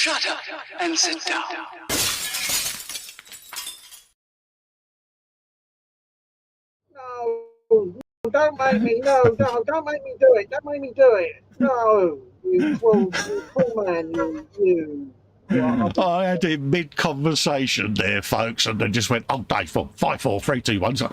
Shut up and sit down. No, don't make me. No, don't make me do it. Don't make me do it. No, you cruel man, you. I had him mid-conversation there, folks, and they just went, "Oh, Dave, 5, 4, 3, 2, 1." So,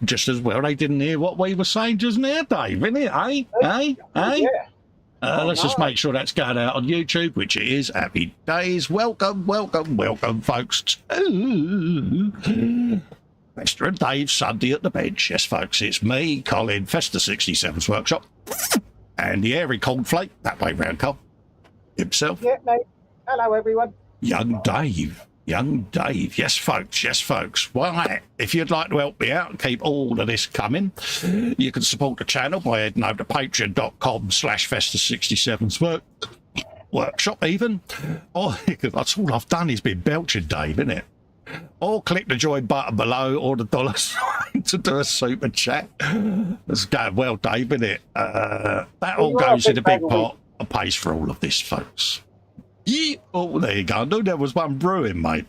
just as well they didn't hear what we were saying just now, Dave, innit? Yeah. Let's just make sure that's going out on YouTube, which it is. Happy days. Welcome, folks, to Festa and Dave Sunday at the bench. Yes, folks, it's me, Colin, Festa 67's workshop, and the airy cornflake, that way round, Col, himself. Yeah, mate. Hello, everyone. Young Dave. Yes, folks. Right, if you'd like to help me out and keep all of this coming, you can support the channel by heading over to patreon.com/Festa67's workshop even. Or that's all I've done is been belching, Dave, isn't it? Or click the join button below or the dollar sign to do a super chat. That's going well, Dave, isn't it? That all goes in a big pot and pays for all of this, folks. Yeah. Oh, there you go. I knew there was one brewing, mate.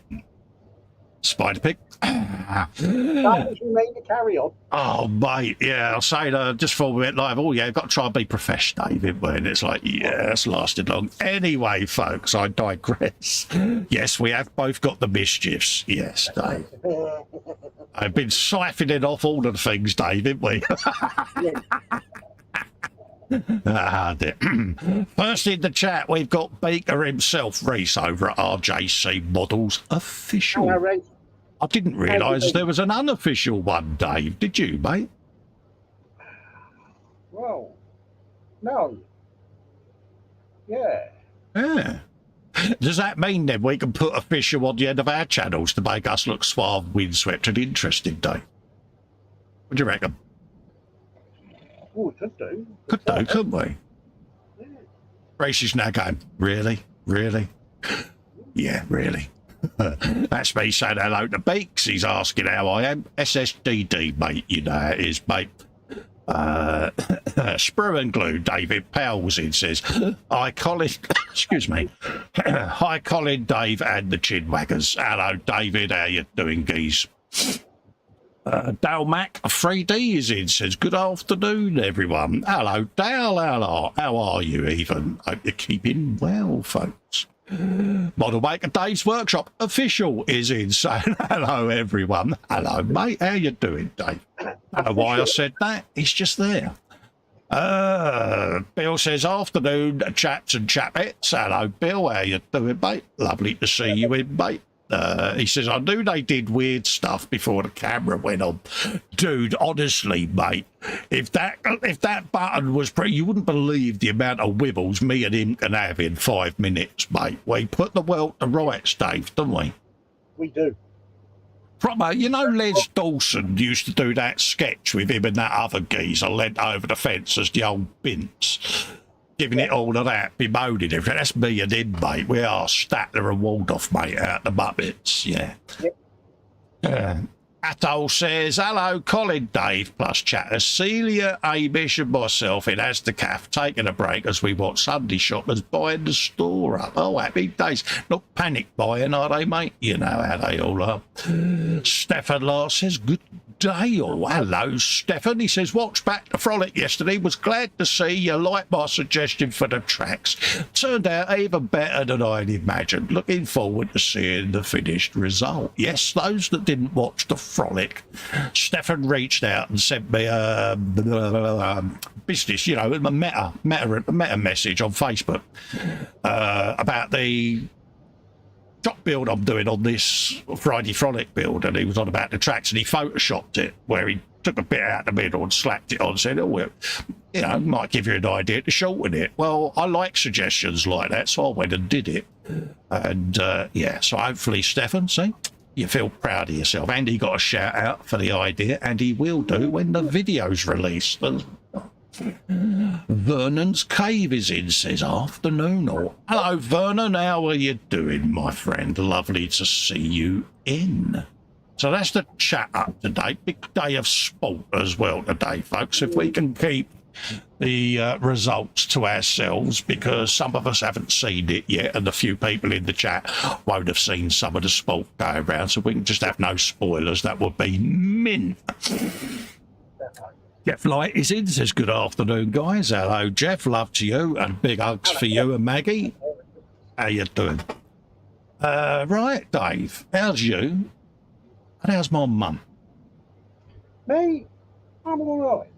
Spider pig. That was you mean to carry on. Oh, mate, yeah, I'll say just for a bit live. Oh, yeah, you've got to try and be professional, David. And it's like, yeah, it's lasted long. Anyway, folks, I digress. Yes, we have both got the mischiefs. Yes, Dave. I've been siphoning off all of the things, Dave, haven't we? First in the chat, we've got Baker himself, Reese, over at RJC Models Official. Hello, Reese. I didn't realise there was an unofficial one, Dave. Did you, mate? Well, no. Yeah. Yeah. Does that mean then we can put official on the end of our channels to make us look suave, windswept and interesting, Dave? What do you reckon? Oh, it could do. Could do, couldn't we? Yeah. Reese is now going, really? Yeah, really. That's me saying hello to Beaks. He's asking how I am. SSDD, mate. You know how it is, mate. Sprue and Glue, David Powell's in, says, hi, Colin. Excuse me. Hi, Colin, Dave, and the Chinwaggers. Hello, David. How you doing, geese? Dale Mac 3D is in, says, good afternoon, everyone. Hello, Dale. Hello. How are you, even? Hope you're keeping well, folks. Model Maker Dave's Workshop Official is in, saying, hello, everyone. Hello, mate. How you doing, Dave? I don't know why I said that. It's just there. Bill says, afternoon, chaps and chapettes. Hello, Bill. How you doing, mate? Lovely to see you in, mate. He says, I knew they did weird stuff before the camera went on. Dude, honestly, mate, if that button was you wouldn't believe the amount of wibbles me and him can have in 5 minutes, mate. We put the world to rights, Dave, don't we? We do. Proper, you know, Les Dawson used to do that sketch with him and that other geezer leant over the fence as the old bints. Giving it all of that, bemoaning everything. That's me and him, mate. We are Statler and Waldorf, mate, out the Muppets, yeah. Atoll says, hello, Colin, Dave, plus chatter. Celia, Amish and myself in Asdacaf taking a break as we watch Sunday shoppers buying the store up. Oh, happy days. Not panic buying, are they, mate? You know how they all are. Stefan Lars says, good day. Oh, hello, Stefan. He says, watched back the frolic yesterday. Was glad to see you like my suggestion for the tracks. Turned out even better than I'd imagined. Looking forward to seeing the finished result. Yes, those that didn't watch the frolic, Stefan reached out and sent me a business, you know, a meta message on Facebook about the shop build I'm doing on this Friday Frolic build, and he was on about the tracks, and he photoshopped it where he took a bit out of the middle and slapped it on and said, oh, well, you know, might give you an idea to shorten it. Well, I like suggestions like that, so I went and did it. And yeah, so hopefully, Stefan, see, you feel proud of yourself. And he got a shout out for the idea, and he will do when the video's released. Vernon's Cave is in, says afternoon. Or hello, Vernon. How are you doing, my friend? Lovely to see you in. So that's the chat up to date. Big day of sport as well today, folks. If we can keep the results to ourselves, because some of us haven't seen it yet, and a few people in the chat won't have seen some of the sport going around, so we can just have no spoilers. That would be mint. Jeff Light is in, says good afternoon, guys. Hello, Jeff. Love to you, and big hugs for you and Maggie. How you doing? Right, Dave. How's you? And how's my mum? Me, I'm all right.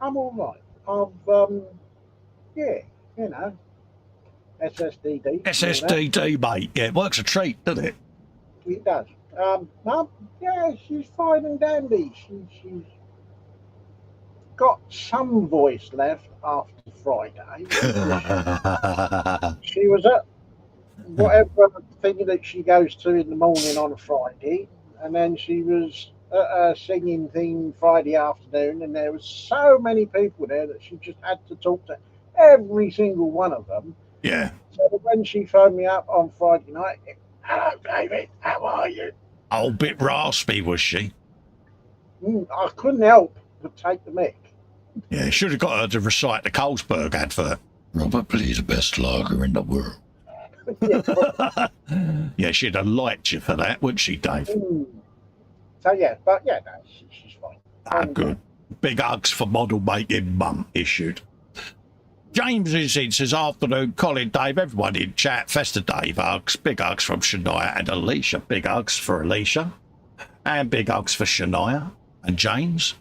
I've, yeah, you know, SSDD. SSDD, mate. Yeah, it works a treat, doesn't it? It does. Mum, yeah, she's fine and dandy. She's got some voice left after Friday. She was at whatever thing that she goes to in the morning on a Friday, and then she was at a singing thing Friday afternoon, and there was so many people there that she just had to talk to every single one of them. Yeah. So when she phoned me up on Friday night, hello, David, how are you? A bit raspy, was she? I couldn't help but take the mic. Yeah, should have got her to recite the Carlsberg advert. Probably the best lager in the world. Yeah, she'd have liked you for that, wouldn't she, Dave? So yeah, but yeah, no, she's fine. Ah, good. Big hugs for model making mum issued. James is in, says afternoon, Colin, Dave, everyone in chat. Festa Dave hugs. Big hugs from Shania and Alicia. Big hugs for Alicia. And big hugs for Shania and James.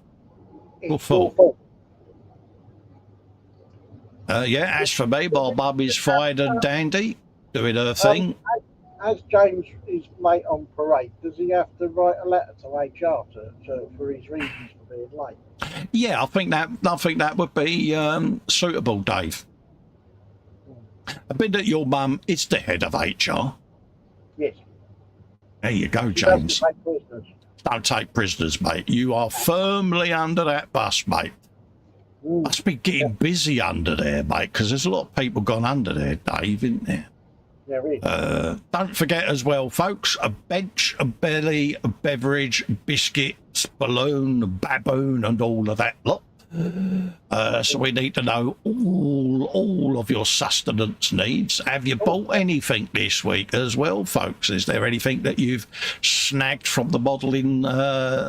Good fault. Yeah, as for me, my mum is fine and dandy, doing her thing. As James is late on parade, does he have to write a letter to HR for his reasons for being late? Yeah, I think that would be suitable, Dave. I bet that your mum is the head of HR. Yes. There you go, She James. doesn't take prisoners. Don't take prisoners, mate. You are firmly under that bus, mate. Must be getting busy under there, mate, because there's a lot of people gone under there, Dave, isn't there? There is. Don't forget as well, folks, a bench, a belly, a beverage, biscuits, balloon, a baboon, and all of that lot. So we need to know all of your sustenance needs. Have you bought anything this week as well, folks? Is there anything that you've snagged from the modelling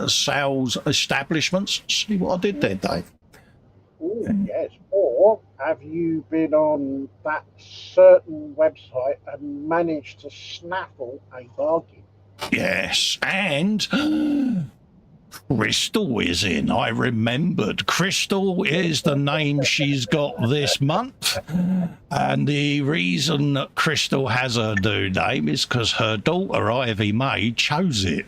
sales establishments? See what I did there, Dave? Yes. Or have you been on that certain website and managed to snaffle a bargain? Yes, and Crystal is in. I remembered. Crystal is the name she's got this month. And the reason that Crystal has her new name is because her daughter, Ivy May, chose it.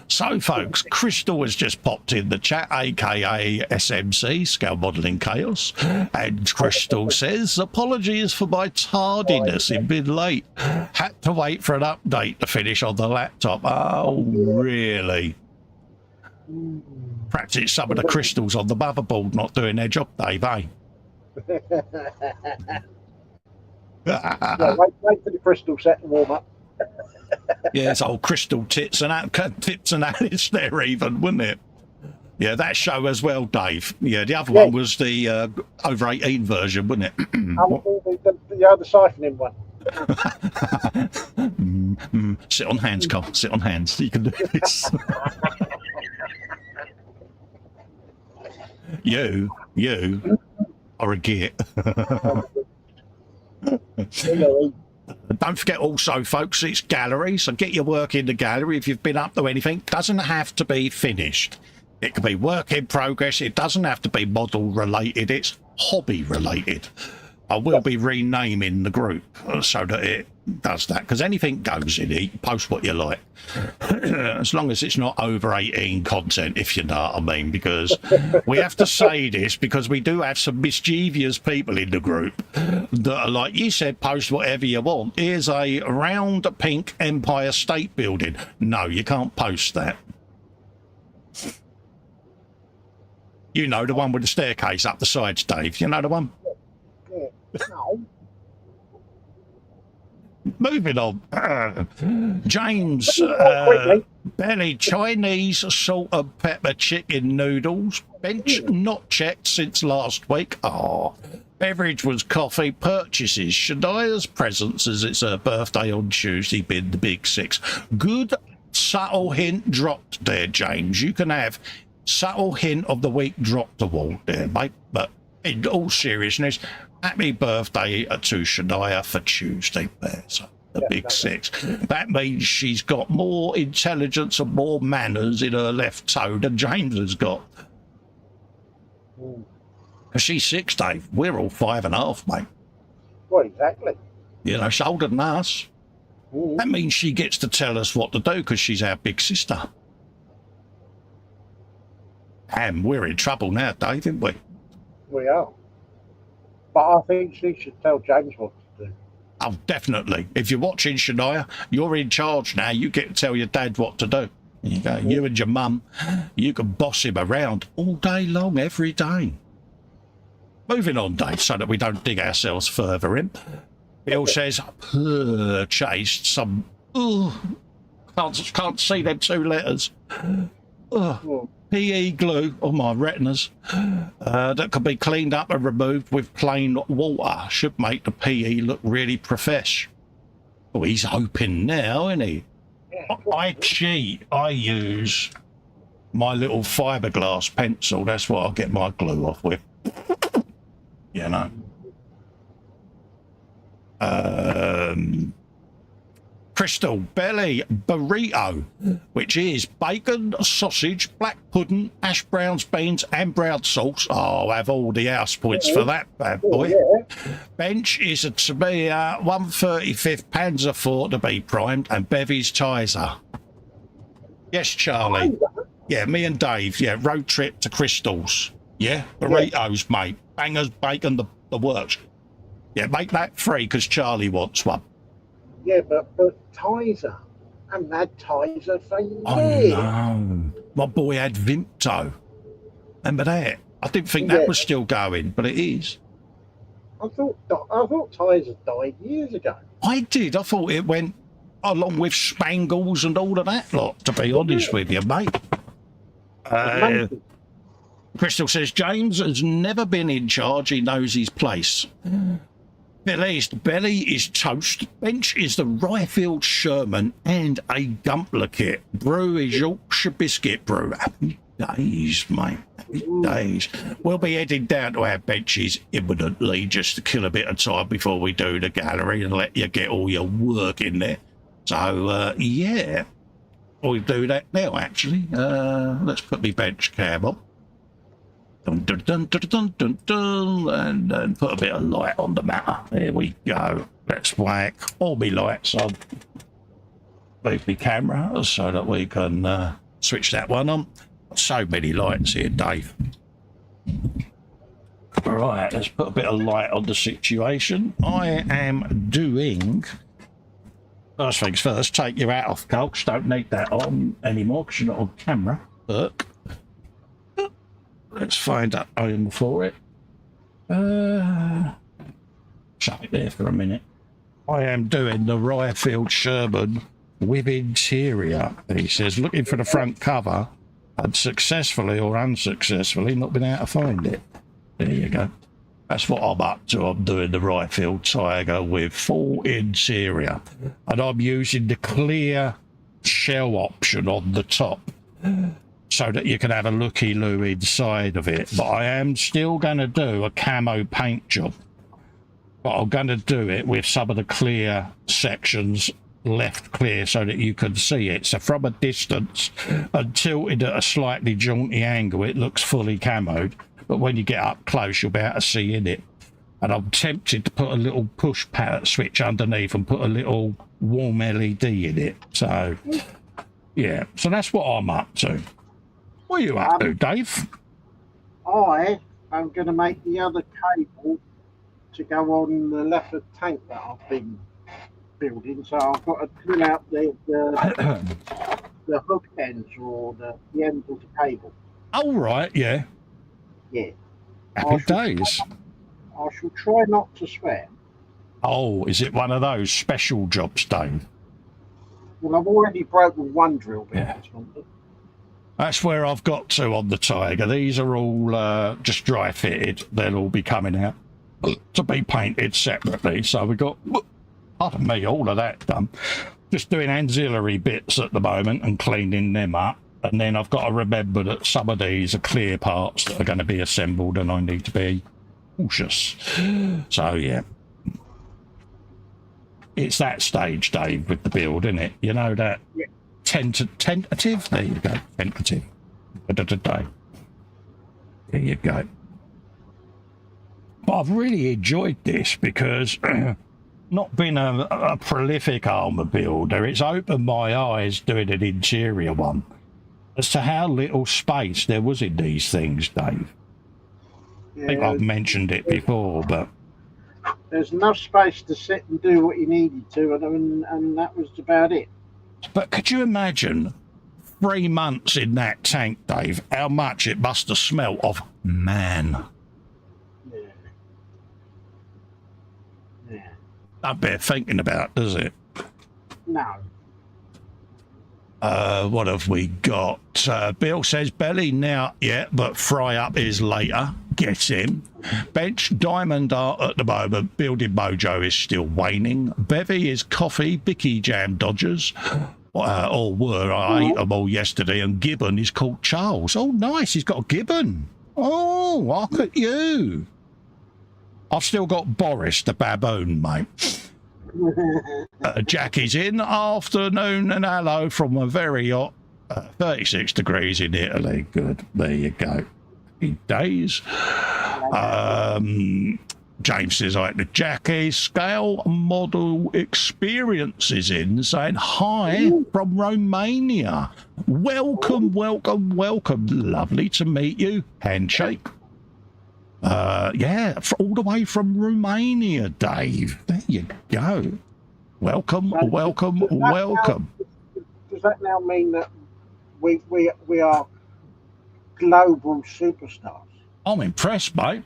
So, folks, Crystal has just popped in the chat, a.k.a. SMC, Scale Modelling Chaos. And Crystal says, apologies for my tardiness in being late. Had to wait for an update to finish on the laptop. Oh, really? Perhaps it's some of the crystals on the motherboard not doing their job, Dave, eh? Yeah, wait for the crystal set and warm up. Yeah, it's old crystal tits and Alice there even, wouldn't it? Yeah, that show as well, Dave. Yeah, the other one was the over 18 version, wasn't it? The other siphoning one. Sit on hands, Carl. Sit on hands. You can do this. You are a git. Don't forget also, folks, it's gallery, so get your work in the gallery. If you've been up to anything, doesn't have to be finished. It can be work in progress. It doesn't have to be model related. It's hobby related. I will be renaming the group so that it does that, because anything goes in it. Post what you like, as long as it's not over 18 content, if you know what I mean, because we have to say this because we do have some mischievous people in the group that are like, you said post whatever you want. Here's a round pink Empire State Building. No, you can't post that. You know, the one with the staircase up the sides, Dave. You know the one? Yeah. No. Moving on. James. Belly Chinese salt and pepper chicken noodles. Bench not checked since last week. Oh, beverage was coffee. Purchases. Shadia's presents as it's her birthday on Tuesday. Been the big 6. Good subtle hint dropped there, James. You can have subtle hint of the week dropped award there, mate. But in all seriousness, happy birthday to Shadia for Tuesday there. So the big 6. That means she's got more intelligence and more manners in her left toe than James has got. She's 6, Dave. We're all 5.5, mate. Well, exactly. You know, she's older than us. That means she gets to tell us what to do because she's our big sister. And we're in trouble now, Dave, aren't we? We are. But I think she should tell James what to do. Oh, definitely. If you're watching, Shania, you're in charge now. You get to tell your dad what to do. There you go. You and your mum, you can boss him around all day long, every day. Moving on, Dave, so that we don't dig ourselves further in. Bill says, purchased some... can't see them 2 letters. PE glue on my retinas that can be cleaned up and removed with plain water. Should make the PE look really profesh. Oh, he's hoping now, isn't he? I cheat. I use my little fiberglass pencil. That's what I get my glue off with. You know. Crystal Belly Burrito, which is bacon, sausage, black pudding, hash browns, beans, and brown sauce. Oh, I'll have all the house points for that bad boy. Bench is to be 135th Panzer IV to be primed, and Bevy's Tizer. Yes, Charlie. Yeah, me and Dave. Yeah, road trip to Crystal's. Yeah, burritos, mate. Bangers, bacon, the works. Yeah, make that free because Charlie wants one. Yeah, but Tizer. I haven't had Tizer for years. Oh, no. My boy had Vimto. Remember that? I didn't think that was still going, but it is. I thought Tizer died years ago. I did. I thought it went along with Spangles and all of that lot, to be honest with you, mate. Crystal says, James has never been in charge. He knows his place. Belly is toast. Bench is the Ryefield Sherman and a Gumpler kit. Brew is Yorkshire biscuit brew. Happy days, mate. Happy days. We'll be heading down to our benches imminently just to kill a bit of time before we do the gallery and let you get all your work in there. So, yeah. We'll do that now, actually. Let's put my bench cam on. Dun, dun, dun, dun, dun, dun, dun, and then put a bit of light on the matter. There we go. Let's whack all my lights on. Move my camera so that we can switch that one on. So many lights here, Dave. Right, let's put a bit of light on the situation. I am doing... First things first, take your hat off, Colts. Don't need that on anymore because you're not on camera. Look. Let's find that item for it. Shut it there for a minute. I am doing the Ryefield Sherman with interior. He says, looking for the front cover and successfully or unsuccessfully not been able to find it. There you go. That's what I'm up to. I'm doing the Ryefield Tiger with full interior. And I'm using the clear shell option on the top, so that you can have a looky-loo inside of it. But I am still going to do a camo paint job. But I'm going to do it with some of the clear sections left clear so that you can see it. So from a distance and tilted at a slightly jaunty angle, it looks fully camoed. But when you get up close, you'll be able to see in it. And I'm tempted to put a little push palette switch underneath and put a little warm LED in it. So, yeah. So that's what I'm up to. What are you up to, Dave? I am going to make the other cable to go on the leopard tank that I've been building. So I've got to pull out the hook ends or the ends of the cable. Oh, right, yeah. Yeah. Happy days. I shall try not to swear. Oh, is it one of those special jobs, Dave? Well, I've already broken one drill bit. Yeah. That's where I've got to on the Tiger. These are all just dry fitted. They'll all be coming out to be painted separately. So we've got, pardon me, all of that done. Just doing ancillary bits at the moment and cleaning them up. And then I've got to remember that some of these are clear parts that are going to be assembled and I need to be cautious. So, yeah. It's that stage, Dave, with the build, isn't it? You know that tentative? There you go, tentative. There you go. But I've really enjoyed this because not being a prolific armour builder, it's opened my eyes doing an interior one as to how little space there was in these things, Dave. Yeah, I think I've mentioned it before, but there's enough space to sit and do what you needed to, and that was about it. But could you imagine 3 months in that tank, Dave, how much it must have smelt of man? Yeah. Yeah. Don't bear thinking about, does it? No. What have we got? Bill says belly now yet, but fry up is later. Get him. Bench diamond art at the moment. Building mojo is still waning. Bevy is coffee. Bicky jam dodgers. Or were. I ate them all yesterday. And Gibbon is called Charles. Oh, nice. He's got a Gibbon. Oh, look at you. I've still got Boris the baboon, mate. Jackie's in. Afternoon and hello from a very hot 36 degrees in Italy. Good. There you go. Happy days. James says, I like the Jackie. Scale model experiences in, saying hi from Romania. Welcome, welcome, welcome. Lovely to meet you. Handshake. Yeah, all the way from Romania, Dave. There you go. Welcome, welcome, welcome. Does that now mean that we are global superstars? I'm impressed, mate.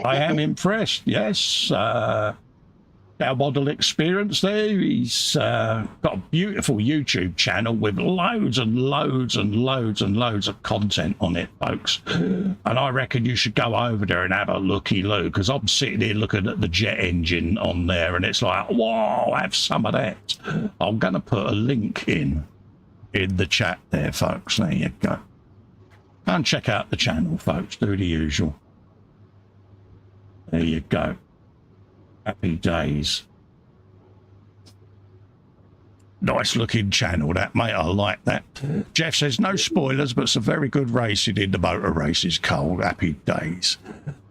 I am impressed, yes. Our model experience there. He's got a beautiful YouTube channel with loads and loads and loads and loads of content on it, folks. And I reckon you should go over there and have a looky-loo, because I'm sitting here looking at the jet engine on there, and it's like, whoa, have some of that. I'm going to put a link in the chat there, folks. There you go. Go and check out the channel, folks. Do the usual. There you go. Happy days. Nice looking channel, that, mate. I like that. Jeff says, no spoilers, but some very good racing in the motor races, Cole. Happy days.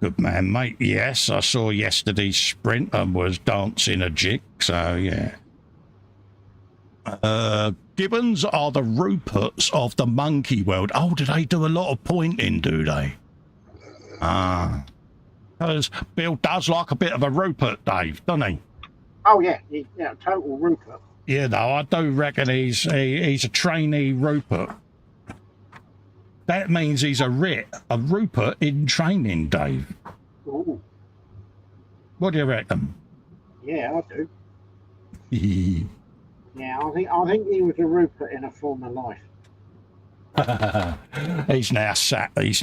Good man, mate. Yes, I saw yesterday's sprint and was dancing a jig, so yeah. Gibbons are the Ruperts of the monkey world. Oh, do they do a lot of pointing, do they? Ah. Because Bill does like a bit of a Rupert, Dave, doesn't he? Oh, yeah, total Rupert. Yeah, no, I do reckon he's a trainee Rupert. That means he's a Rupert in training, Dave. Ooh. What do you reckon? Yeah, I do. Yeah, I think he was a Rupert in a former life. He's now sat at his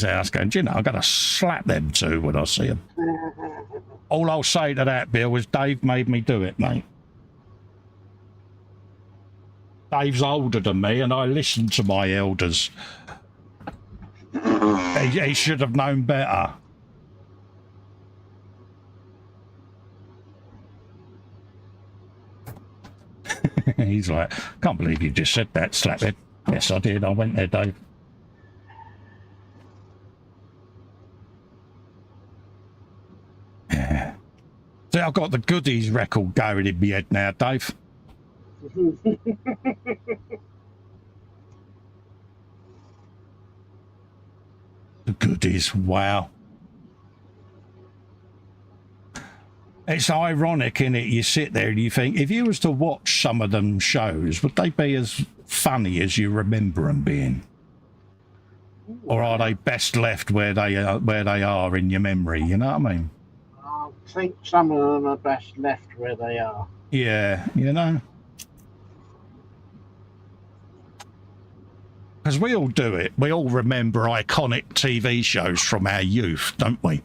house going, do you know, I'm going to slap them two when I see them. All I'll say to that, Bill, is Dave made me do it, mate. Dave's older than me, and I listen to my elders. He should have known better. He's like, can't believe you just said that, slaphead. Yes, I did. I went there, Dave. Yeah. See, I've got the goodies record going in my head now, Dave. The goodies, wow. It's ironic, innit? You sit there and you think, if you was to watch some of them shows, would they be as funny as you remember them being? Or are they best left where they are in your memory, you know what I mean? I think some of them are best left where they are. Yeah, you know? because we all do it. We all remember iconic TV shows from our youth, don't we?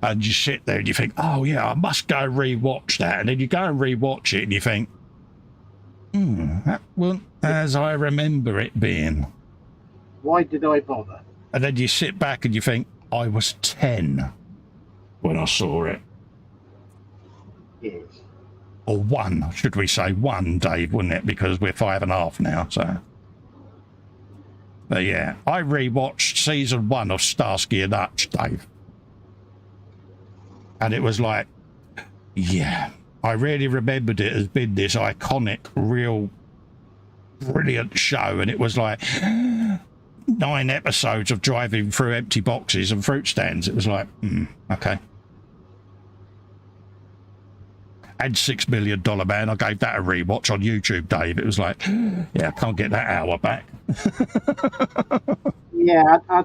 And you sit there and you think, oh yeah, I must go rewatch that. And then you go and rewatch it and you think, that wasn't as I remember it being. Why did I bother? And then you sit back and you think, I was 10 when I saw it. Yes. Or 1, should we say 1, Dave, wouldn't it? Because we're 5.5 now, so. But yeah, I rewatched season 1 of Starsky and Hutch, Dave. And it was like, yeah, I really remembered it as being this iconic, real, brilliant show. And it was like 9 episodes of driving through empty boxes and fruit stands. It was like, okay. And $6 Million Man, I gave that a rewatch on YouTube, Dave. It was like, yeah, I can't get that hour back. Yeah, I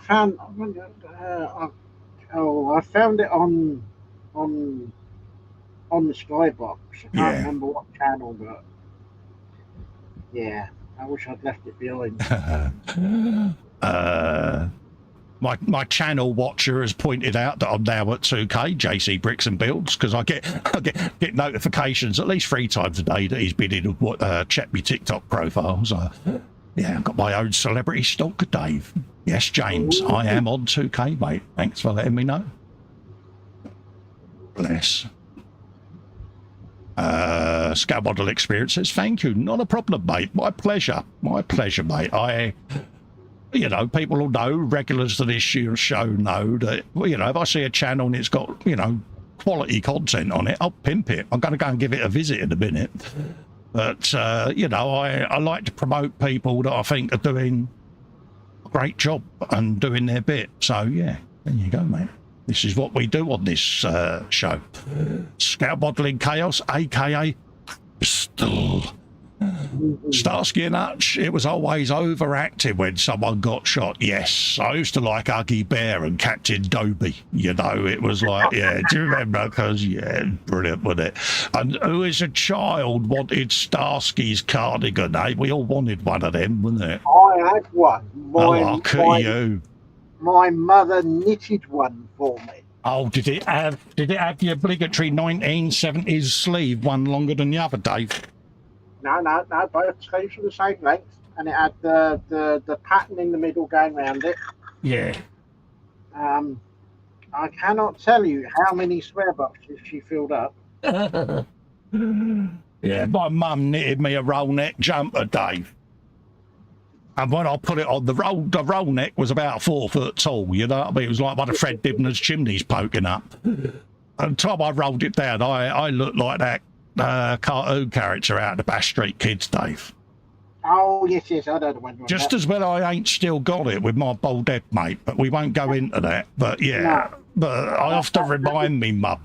found. I found it on the Skybox. I can't remember what channel, but yeah, I wish I'd left it behind. My channel watcher has pointed out that I'm now at 2K JC Bricks and Builds, because I get notifications at least 3 times a day that he's been in check my TikTok profile. So yeah, I've got my own celebrity stalker, Dave. Yes, James, I am on 2K, mate. Thanks for letting me know. Bless. Scale Model Experiences, thank you. Not a problem, mate. My pleasure. My pleasure, mate. You know, people will know, regulars to this show know that, you know, if I see a channel and it's got, you know, quality content on it, I'll pimp it. I'm going to go and give it a visit in a minute. But, you know, I like to promote people that I think are doing a great job and doing their bit. So, yeah, there you go, mate. This is what we do on this show. Scout Modelling Chaos, a.k.a. Pistol. Starsky and Hutch, it was always overacting when someone got shot. Yes, I used to like Huggy Bear and Captain Dobie. You know, it was like, yeah, do you remember? Because, yeah, brilliant, wasn't it? And who as a child wanted Starsky's cardigan, eh? We all wanted one of them, wasn't it? I had one. You. My mother knitted one for me. Oh, did it have the obligatory 1970s sleeve, one longer than the other, Dave? No, both sleeves were the same length, and it had the pattern in the middle going round it. Yeah. I cannot tell you how many swear boxes she filled up. Yeah, my mum knitted me a roll neck jumper, Dave. And when I put it on, the roll neck was about 4 foot tall, you know what I mean? It was like one of Fred Dibner's chimneys poking up. And the time I rolled it down, I looked like that cartoon character out of the Bash Street Kids, Dave. Oh, yes, I know the one. Just as well I ain't still got it with my bald head, mate, but we won't go into that. But yeah, but I often remind me mum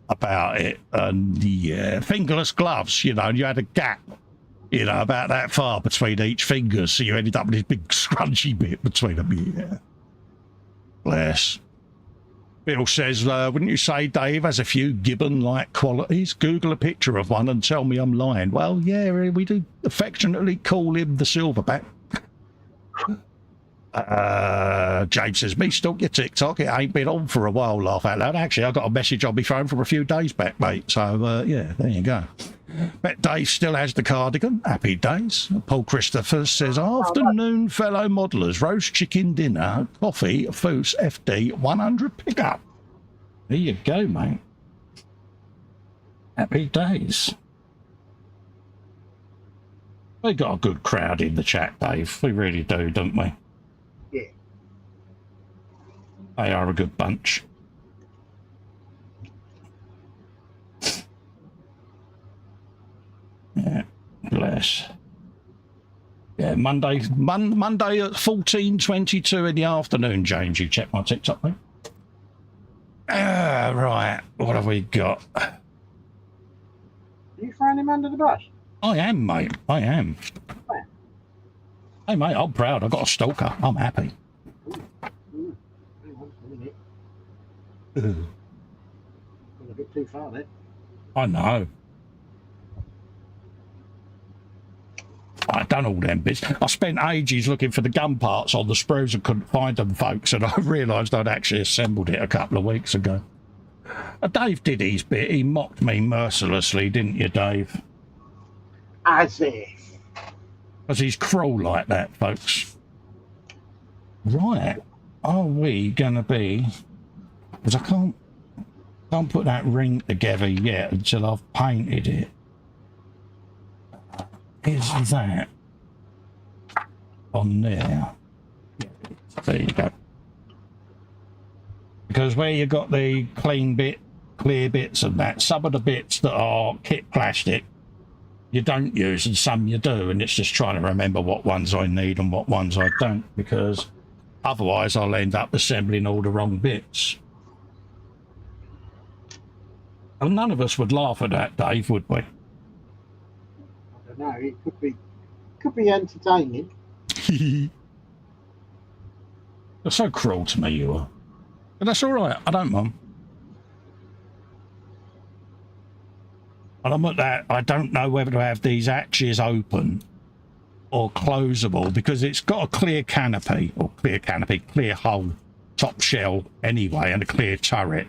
about it. And yeah, fingerless gloves, you know, and you had a gap, you know, about that far between each finger, so you ended up with this big scrunchy bit between them. Yeah. Bless. Bill says, wouldn't you say Dave has a few Gibbon-like qualities? Google a picture of one and tell me I'm lying. Well, yeah, we do affectionately call him the Silverback. James says, me stalk your TikTok. It ain't been on for a while, laugh out loud. Actually, I got a message on my phone from a few days back, mate. So, yeah, there you go. Bet Dave still has the cardigan. Happy days. Paul Christopher says, afternoon, fellow modelers. Roast chicken dinner, coffee, Foos, FD, 100 pickup. There you go, mate. Happy days. We got a good crowd in the chat, Dave. We really do, don't we? Yeah. They are a good bunch. Yeah, bless. Yeah, Monday at 14:22 in the afternoon, James. You check my TikTok, mate. Right. What have we got? Are you throwing him under the bus? I am, mate. I am. Where? Hey, mate, I'm proud. I got a stalker. I'm happy. Hang on a minute. Went a bit too far there. I know. I'd done all them bits. I spent ages looking for the gun parts on the sprues and couldn't find them, folks, and I realised I'd actually assembled it a couple of weeks ago. Dave did his bit. He mocked me mercilessly, didn't you, Dave? As if. Because he's cruel like that, folks. Right. Are we going to be... Because I can't put that ring together yet until I've painted it. Is that on there? There you go. Because where you got the clear bits and that, some of the bits that are kit plastic you don't use and some you do, and it's just trying to remember what ones I need and what ones I don't, because otherwise I'll end up assembling all the wrong bits. And none of us would laugh at that, Dave, would we? No, it could be entertaining. You're so cruel to me, you are. But that's all right. I don't mind. And I'm at that. I don't know whether to have these hatches open or closable because it's got a clear canopy, clear hull, top shell anyway, and a clear turret.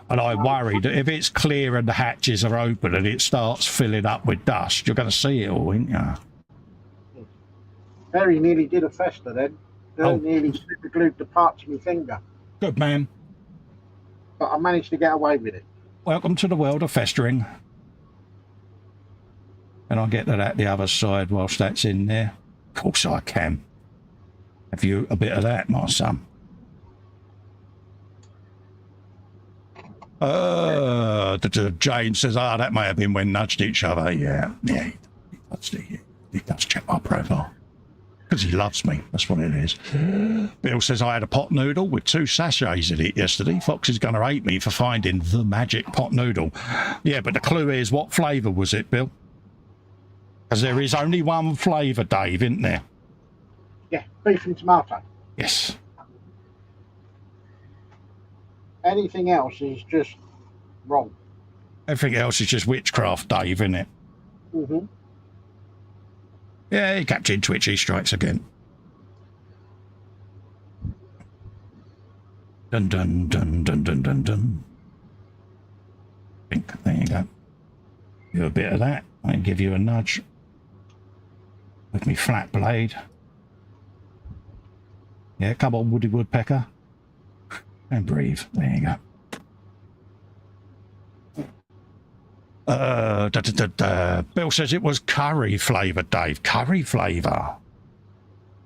And I worry that if it's clear and the hatches are open and it starts filling up with dust, you're going to see it all, ain't you? Very nearly did a Festa then. Very Oh. nearly super glued the part to my finger. Good man. But I managed to get away with it. Welcome to the world of festering. And I'll get to that the other side whilst that's in there. Of course I can. Have you a bit of that, my son? Jane says, that may have been when nudged each other. Yeah, he does check my profile. Because he loves me, that's what it is. Bill says, I had a pot noodle with 2 sachets in it yesterday. Fox is going to hate me for finding the magic pot noodle. Yeah, but the clue is, what flavour was it, Bill? Because there is only one flavour, Dave, isn't there? Yeah, beef and tomato. Yes. Anything else is just wrong. Everything else is just witchcraft, Dave, isn't it? Mm-hmm. Yeah, Captain Twitchy strikes again. Dun dun dun dun dun dun dun. There you go. Do a bit of that. I can give you a nudge with me flat blade. Yeah, come on, Woody Woodpecker. And breathe. There you go. Bill says it was curry flavour, Dave. Curry flavour.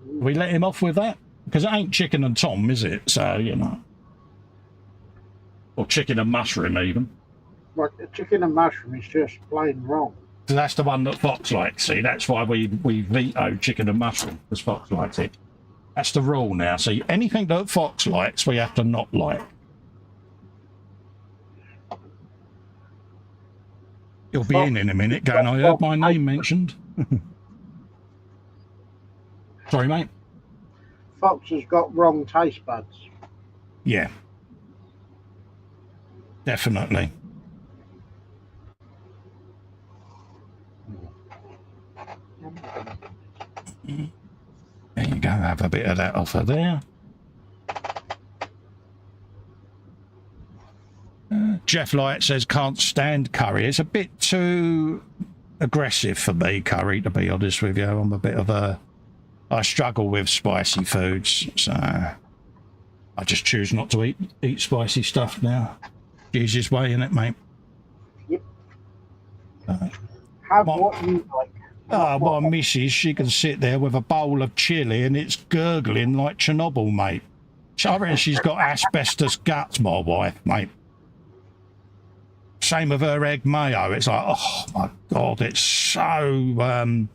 We let him off with that? Because it ain't chicken and Tom, is it? So, you know. Or chicken and mushroom, even. But the chicken and mushroom is just plain wrong. So that's the one that Fox likes, see? That's why we vetoed chicken and mushroom, because Fox likes it. That's the rule now. See, anything that Fox likes, we have to not like. You'll be in a minute going, I heard my name mentioned. Sorry, mate. Fox has got wrong taste buds. Yeah. Definitely. There you go, have a bit of that off of there. Jeff Light says, can't stand curry. It's a bit too aggressive for me, curry, to be honest with you. I'm a bit of a... I struggle with spicy foods, so I just choose not to eat spicy stuff now. Easiest way, innit, mate? Yep. Have what you like. My missus, she can sit there with a bowl of chili and it's gurgling like Chernobyl, mate. I reckon she's got asbestos guts, my wife, mate. Same with her egg mayo. It's like, oh my God, it's so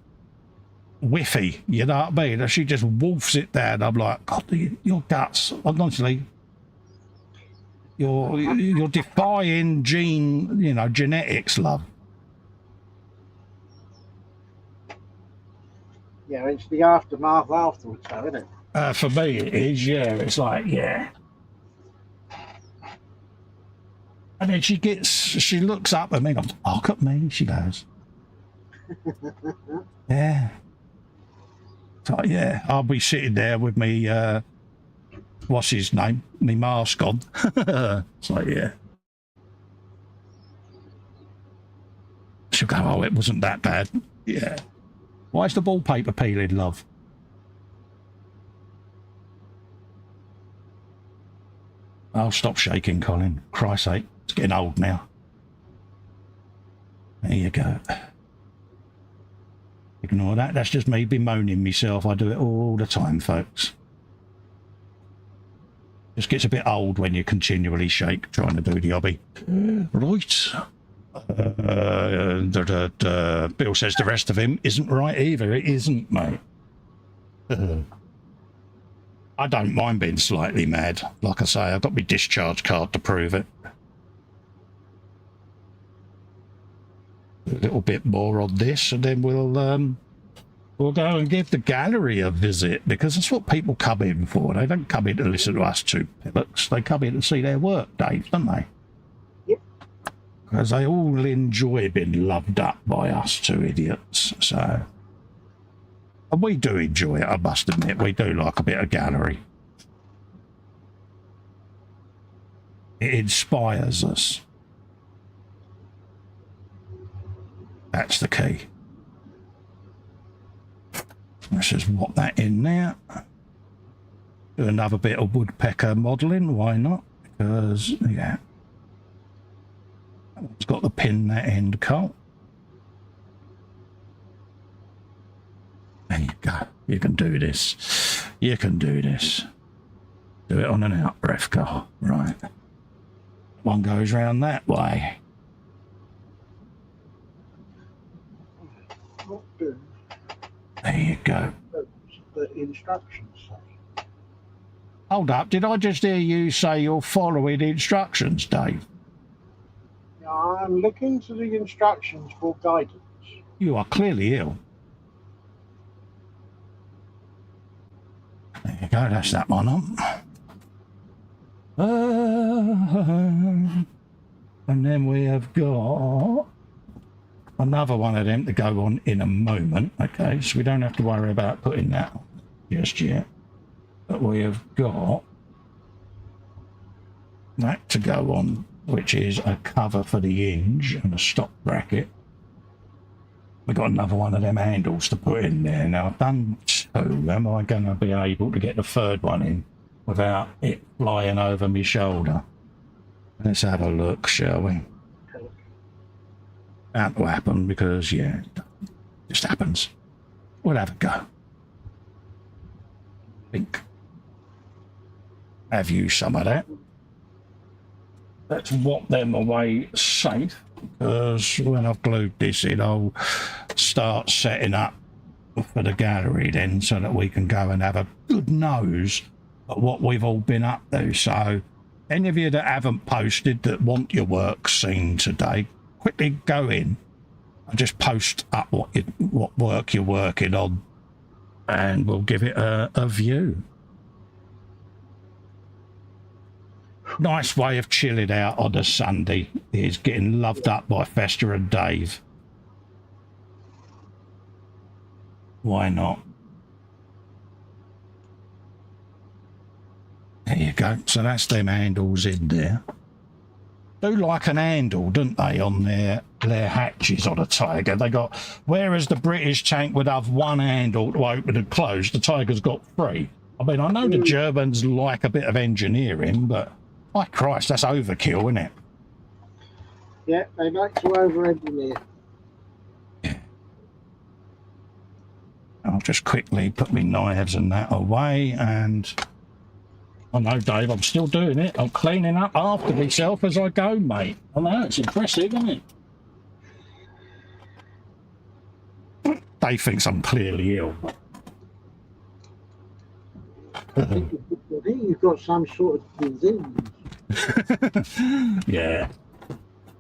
whiffy, you know what I mean? She just wolfs it down. I'm like, God, your guts, honestly, you're defying genetics, love. Yeah, it's the aftermath afterwards, though, isn't it? For me, it is, yeah. It's like, yeah. And then she looks up at me and goes, look at me, she goes. Yeah. So, yeah, I'll be sitting there with me, what's his name? Me mask on. So, yeah. She'll go, oh, it wasn't that bad. Yeah. Why is the wallpaper peeling, love? Oh, stop shaking, Colin. Christ's sake, it's getting old now. There you go. Ignore that. That's just me bemoaning myself. I do it all the time, folks. Just gets a bit old when you continually shake trying to do the hobby. Right. Bill says the rest of him isn't right either. It isn't, mate. I don't mind being slightly mad. Like I say, I've got my discharge card to prove it. A little bit more on this, and then we'll go and give the gallery a visit, because that's what people come in for. They don't come in to listen to us two pillocks. They come in to see their work, Dave, don't they? Yep. Because they all enjoy being loved up by us two idiots. So, and we do enjoy it, I must admit. We do like a bit of gallery. It inspires us. That's the key. Let's just whop that in there. Do another bit of woodpecker modelling, why not? Because, yeah. It's got the pin that end, Cole. There you go. You can do this. You can do this. Do it on an out breath, Cole. Right. One goes round that way. There you go. The instructions say. Hold up, did I just hear you say you're following instructions, Dave? I'm looking to the instructions for guidance. You are clearly ill. There you go, that's that one on. And then we have got another one of them to go on in a moment. Okay, so we don't have to worry about putting that on just yet. But we have got that to go on, which is a cover for the hinge and a stop bracket. We've got another one of them handles to put in there. Now, I've done two. Am I going to be able to get the third one in without it flying over my shoulder? Let's have a look, shall we? That will happen because, yeah, it just happens. We'll have a go. Think. Have you some of that? Let's whop them away safe, because when I've glued this in, I'll start setting up for the gallery then, so that we can go and have a good nose at what we've all been up to. So any of you that haven't posted that want your work seen today, quickly go in and just post up what work you're working on, and we'll give it a view. Nice way of chilling out on a Sunday is getting loved up by Festa and Dave. Why not? There you go. So that's them handles in there. Do like an handle, don't they, on their hatches on a Tiger? They got, whereas the British tank would have one handle to open and close, the Tiger's got three. I mean, I know the Germans like a bit of engineering, but my Christ, that's overkill, isn't it? Yeah, they like to over-engineer. Yeah. I'll just quickly put my knives and that away, and I know, Dave, I'm still doing it. I'm cleaning up after myself as I go, mate. I know, it's impressive, isn't it? Dave thinks I'm clearly ill. I think you've got some sort of disease. Yeah.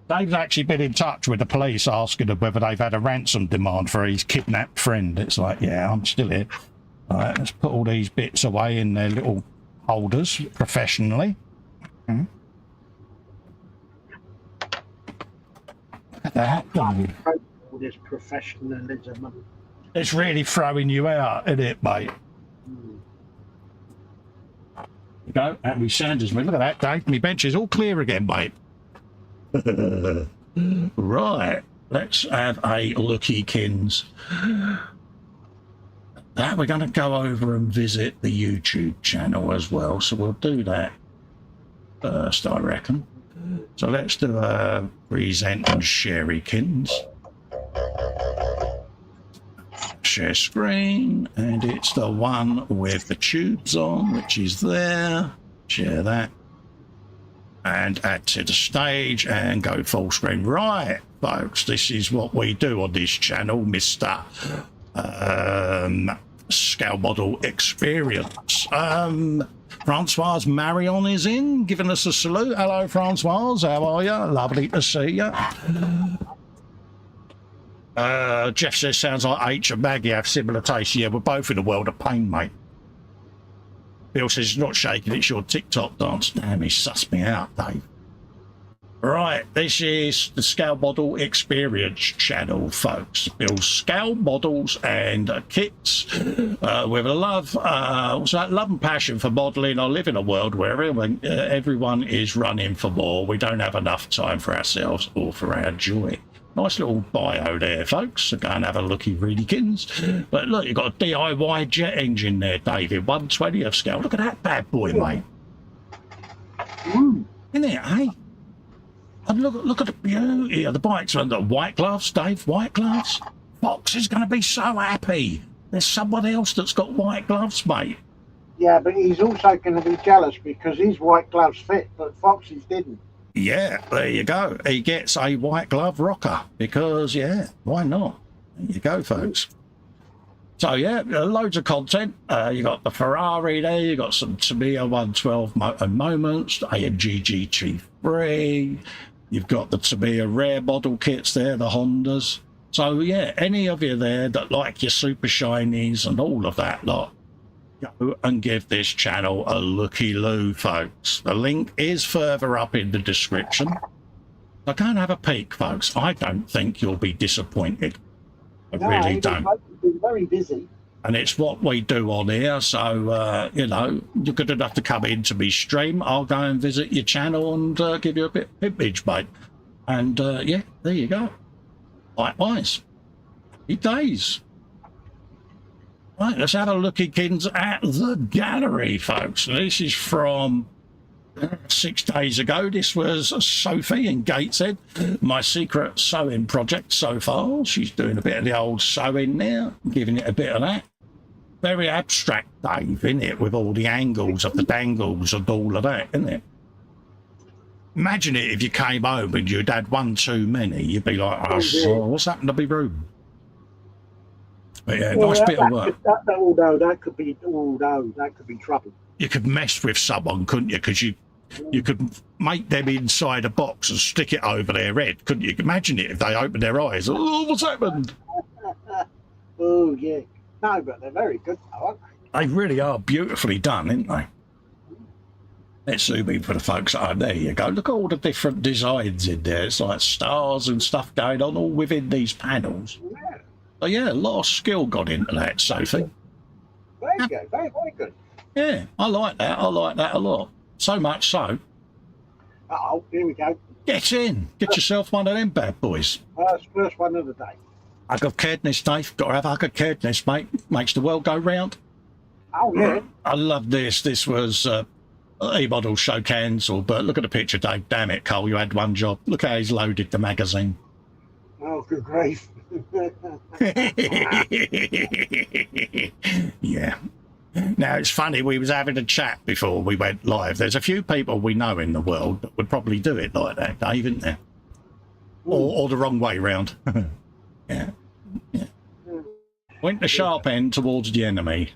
Dave's actually been in touch with the police asking them whether they've had a ransom demand for his kidnapped friend. It's like, yeah, I'm still here. All right, let's put all these bits away in their little holders professionally. Look at that. All this professionalism. It's really throwing you out, isn't it, mate? You go, Andy Sanders. Look at that, Dave. My bench is all clear again, mate. Right. Let's have a looky, kins. That we're going to go over and visit the YouTube channel as well, so we'll do that first, I reckon. So let's do a present and sharykins. Share screen, and it's the one with the tubes on, which is there. Share that. And add to the stage and go full screen. Right, folks, this is what we do on this channel, Mr. Scale Model Experience. Francoise Marion is in, giving us a salute. Hello, Francoise. How are you? Lovely to see you. Jeff says, sounds like H and Maggie have similar tastes. Yeah, we're both in a world of pain, mate. Bill says, it's not shaking, it's your TikTok dance. Damn, he sussed me out, Dave. Right, this is the Scale Model Experience channel, folks. Builds scale models and kits with a love, love and passion for modelling. I live in a world where everyone is running for more. We don't have enough time for ourselves or for our joy. Nice little bio there, folks. So go and have a looky, readykins. But look, you've got a DIY jet engine there, David. 120 of scale. Look at that bad boy, mate. Isn't it, eh? And look at the beauty of the bikes. And the white gloves, Dave, white gloves. Fox is going to be so happy. There's someone else that's got white gloves, mate. Yeah, but he's also going to be jealous because his white gloves fit, but Fox's didn't. Yeah, there you go. He gets a white glove rocker because, yeah, why not? There you go, folks. So, yeah, loads of content. You got the Ferrari there. You got some Tamiya 112 moments, AMG GT3. You've got the Tamiya rare model kits there, the Hondas. So, yeah, any of you there that like your super shinies and all of that lot, go and give this channel a looky-loo, folks. The link is further up in the description. So go and have a peek, folks. I don't think you'll be disappointed. I really don't. He's been very busy. And it's what we do on here, so, you know, you're good enough to come into me stream. I'll go and visit your channel and give you a bit of image, mate. And, yeah, there you go. Likewise. Happy days. Right, let's have a looky, kins, at the gallery, folks. This is from 6 days ago. This was Sophie in Gateshead, my secret sewing project so far. She's doing a bit of the old sewing now, giving it a bit of that. Very abstract, Dave, isn't it, with all the angles of the dangles and all of that, isn't it? Imagine it if you came home and you'd had one too many. You'd be like, oh, what's happened to my room? But yeah, well, nice bit of work. That could be trouble. You could mess with someone, couldn't you? Because you could make them inside a box and stick it over their head, couldn't you? Imagine it if they opened their eyes. Oh, what's happened? Oh, yeah. No, but they're very good, aren't they? They really are beautifully done, aren't they? Let's zoom in for the folks at home. There you go. Look at all the different designs in there. It's like stars and stuff going on all within these panels. Yeah. So, yeah, a lot of skill got into that, Sophie. Very good. Very, very good. Yeah, I like that. I like that a lot. So much so. Uh-oh, here we go. Get in. Get yourself one of them bad boys. First one of the day. Hug of Caredness, Dave. Got to have a hug of Caredness, mate. Makes the world go round. Oh, yeah. I love this. This was E-Model show cancelled, but look at the picture, Dave. Damn it, Cole, you had one job. Look how he's loaded the magazine. Oh, good grief. Yeah. Now, it's funny, we was having a chat before we went live. There's a few people we know in the world that would probably do it like that, Dave, isn't there? Or the wrong way round. Yeah. Yeah. Went the sharp end towards the enemy.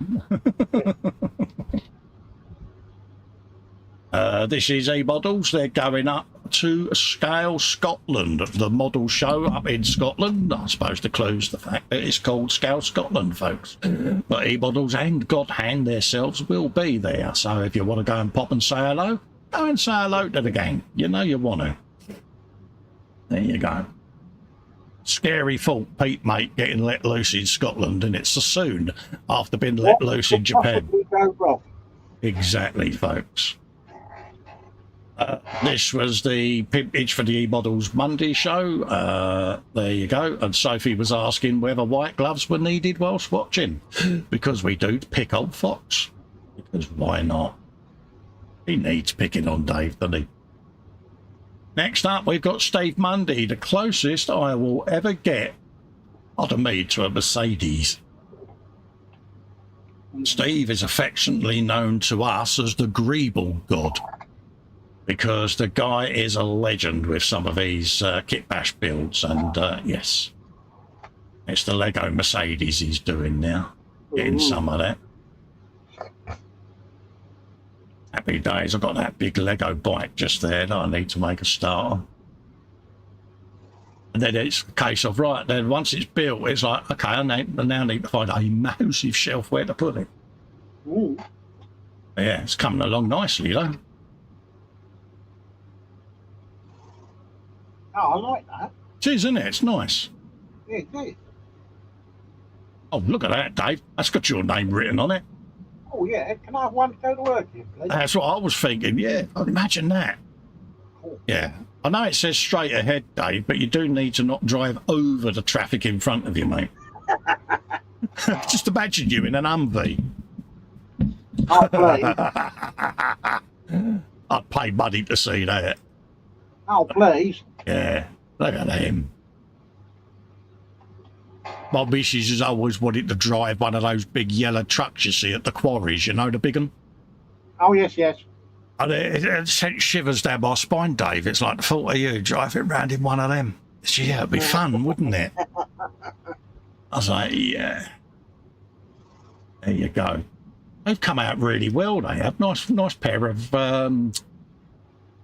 This is E-Models. They're going up to Scale Scotland, the model show up in Scotland. I suppose the clue's the fact that it's called Scale Scotland, folks. But E-Models and God Hand themselves will be there. So if you want to go and pop and say hello, go and say hello to the gang. You know you want to. There you go. Scary thought, Pete, mate, getting let loose in Scotland, and it's so soon after being let loose in Japan. Possibly go wrong? Exactly, folks. This was the Pimpage for the E-Models Monday show. There you go. And Sophie was asking whether white gloves were needed whilst watching. Because we do pick on Fox. Because why not? He needs picking on Dave, doesn't he? Next up, we've got Steve Mundy, the closest I will ever get, pardon me, to a Mercedes. Steve is affectionately known to us as the Greeble God, because the guy is a legend with some of these kit bash builds, and yes, it's the Lego Mercedes he's doing now, getting some of that. Happy days. I've got that big Lego bike just there that I need to make a start on. And then it's a case of, right, then once it's built, it's like, okay, I now need to find a massive shelf where to put it. Ooh. Yeah, it's coming along nicely, though. Oh, I like that. It is, isn't it? It's nice. Yeah, it is. Oh, look at that, Dave. That's got your name written on it. Oh, yeah. Can I have one to go to work in, please? That's what I was thinking, yeah. Imagine that. Cool. Yeah. I know it says straight ahead, Dave, but you do need to not drive over the traffic in front of you, mate. Just imagine you in an Humvee. Oh, please. I'd pay money to see that. Oh, please. Yeah, look at him. My missus has always wanted to drive one of those big yellow trucks you see at the quarries, you know, the big one? Oh, yes, yes. And it sent shivers down my spine, Dave. It's like the thought of you driving around in one of them. Yeah, it'd be fun, wouldn't it? I was like, yeah. There you go. They've come out really well, they have. Nice pair of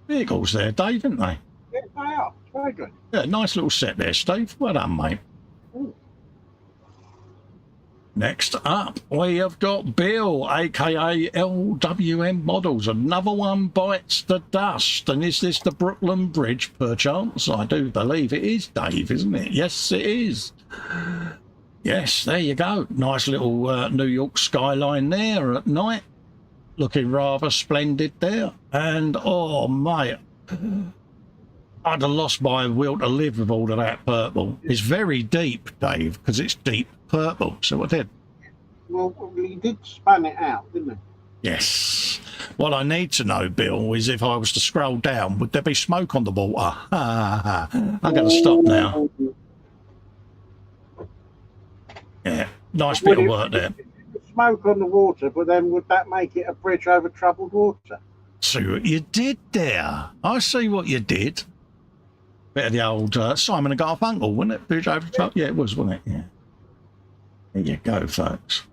vehicles there, Dave, haven't they? Yes, they are. Very good. Yeah, nice little set there, Steve. Well done, mate. Ooh. Next up, we have got Bill, aka LWM Models. Another one bites the dust. And is this the Brooklyn Bridge, perchance? I do believe it is, Dave, isn't it? Yes, it is. Yes, there you go. Nice little New York skyline there at night. Looking rather splendid there. And, oh, mate, I'd have lost my will to live with all of that purple. It's very deep, Dave, because it's deep purple. So I did. Well, he did span it out, didn't he? Yes. What I need to know, Bill, is if I was to scroll down, would there be smoke on the water? I'm going to stop now. Yeah, nice bit of work there. Smoke on the water, but then would that make it a bridge over troubled water? See what you did there. I see what you did. Bit of the old Simon and Garfunkel, wasn't it? Bridge over troubled. Yeah, it was, wasn't it? Yeah. There you go, folks.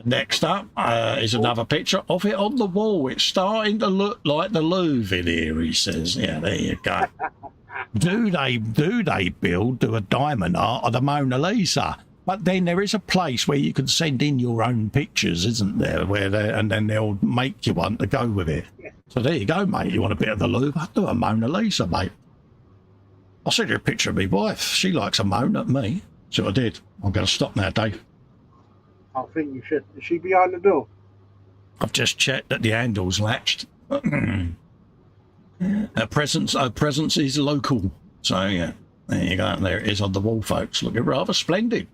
Next up is another picture of it on the wall. It's starting to look like the Louvre in here, he says. Yeah, there you go. Do they, Bill, do a diamond art of the Mona Lisa? But then there is a place where you can send in your own pictures, isn't there? And then they'll make you one to go with it. So there you go, mate. You want a bit of the Louvre? I'll do a Mona Lisa, mate. I'll send you a picture of my wife. She likes a Mona at me. So I did. I'm going to stop now, Dave. I think you should. Is she behind the door? I've just checked that the handle's latched. Her presence is local. So, yeah, there you go. There it is on the wall, folks. Looking rather splendid.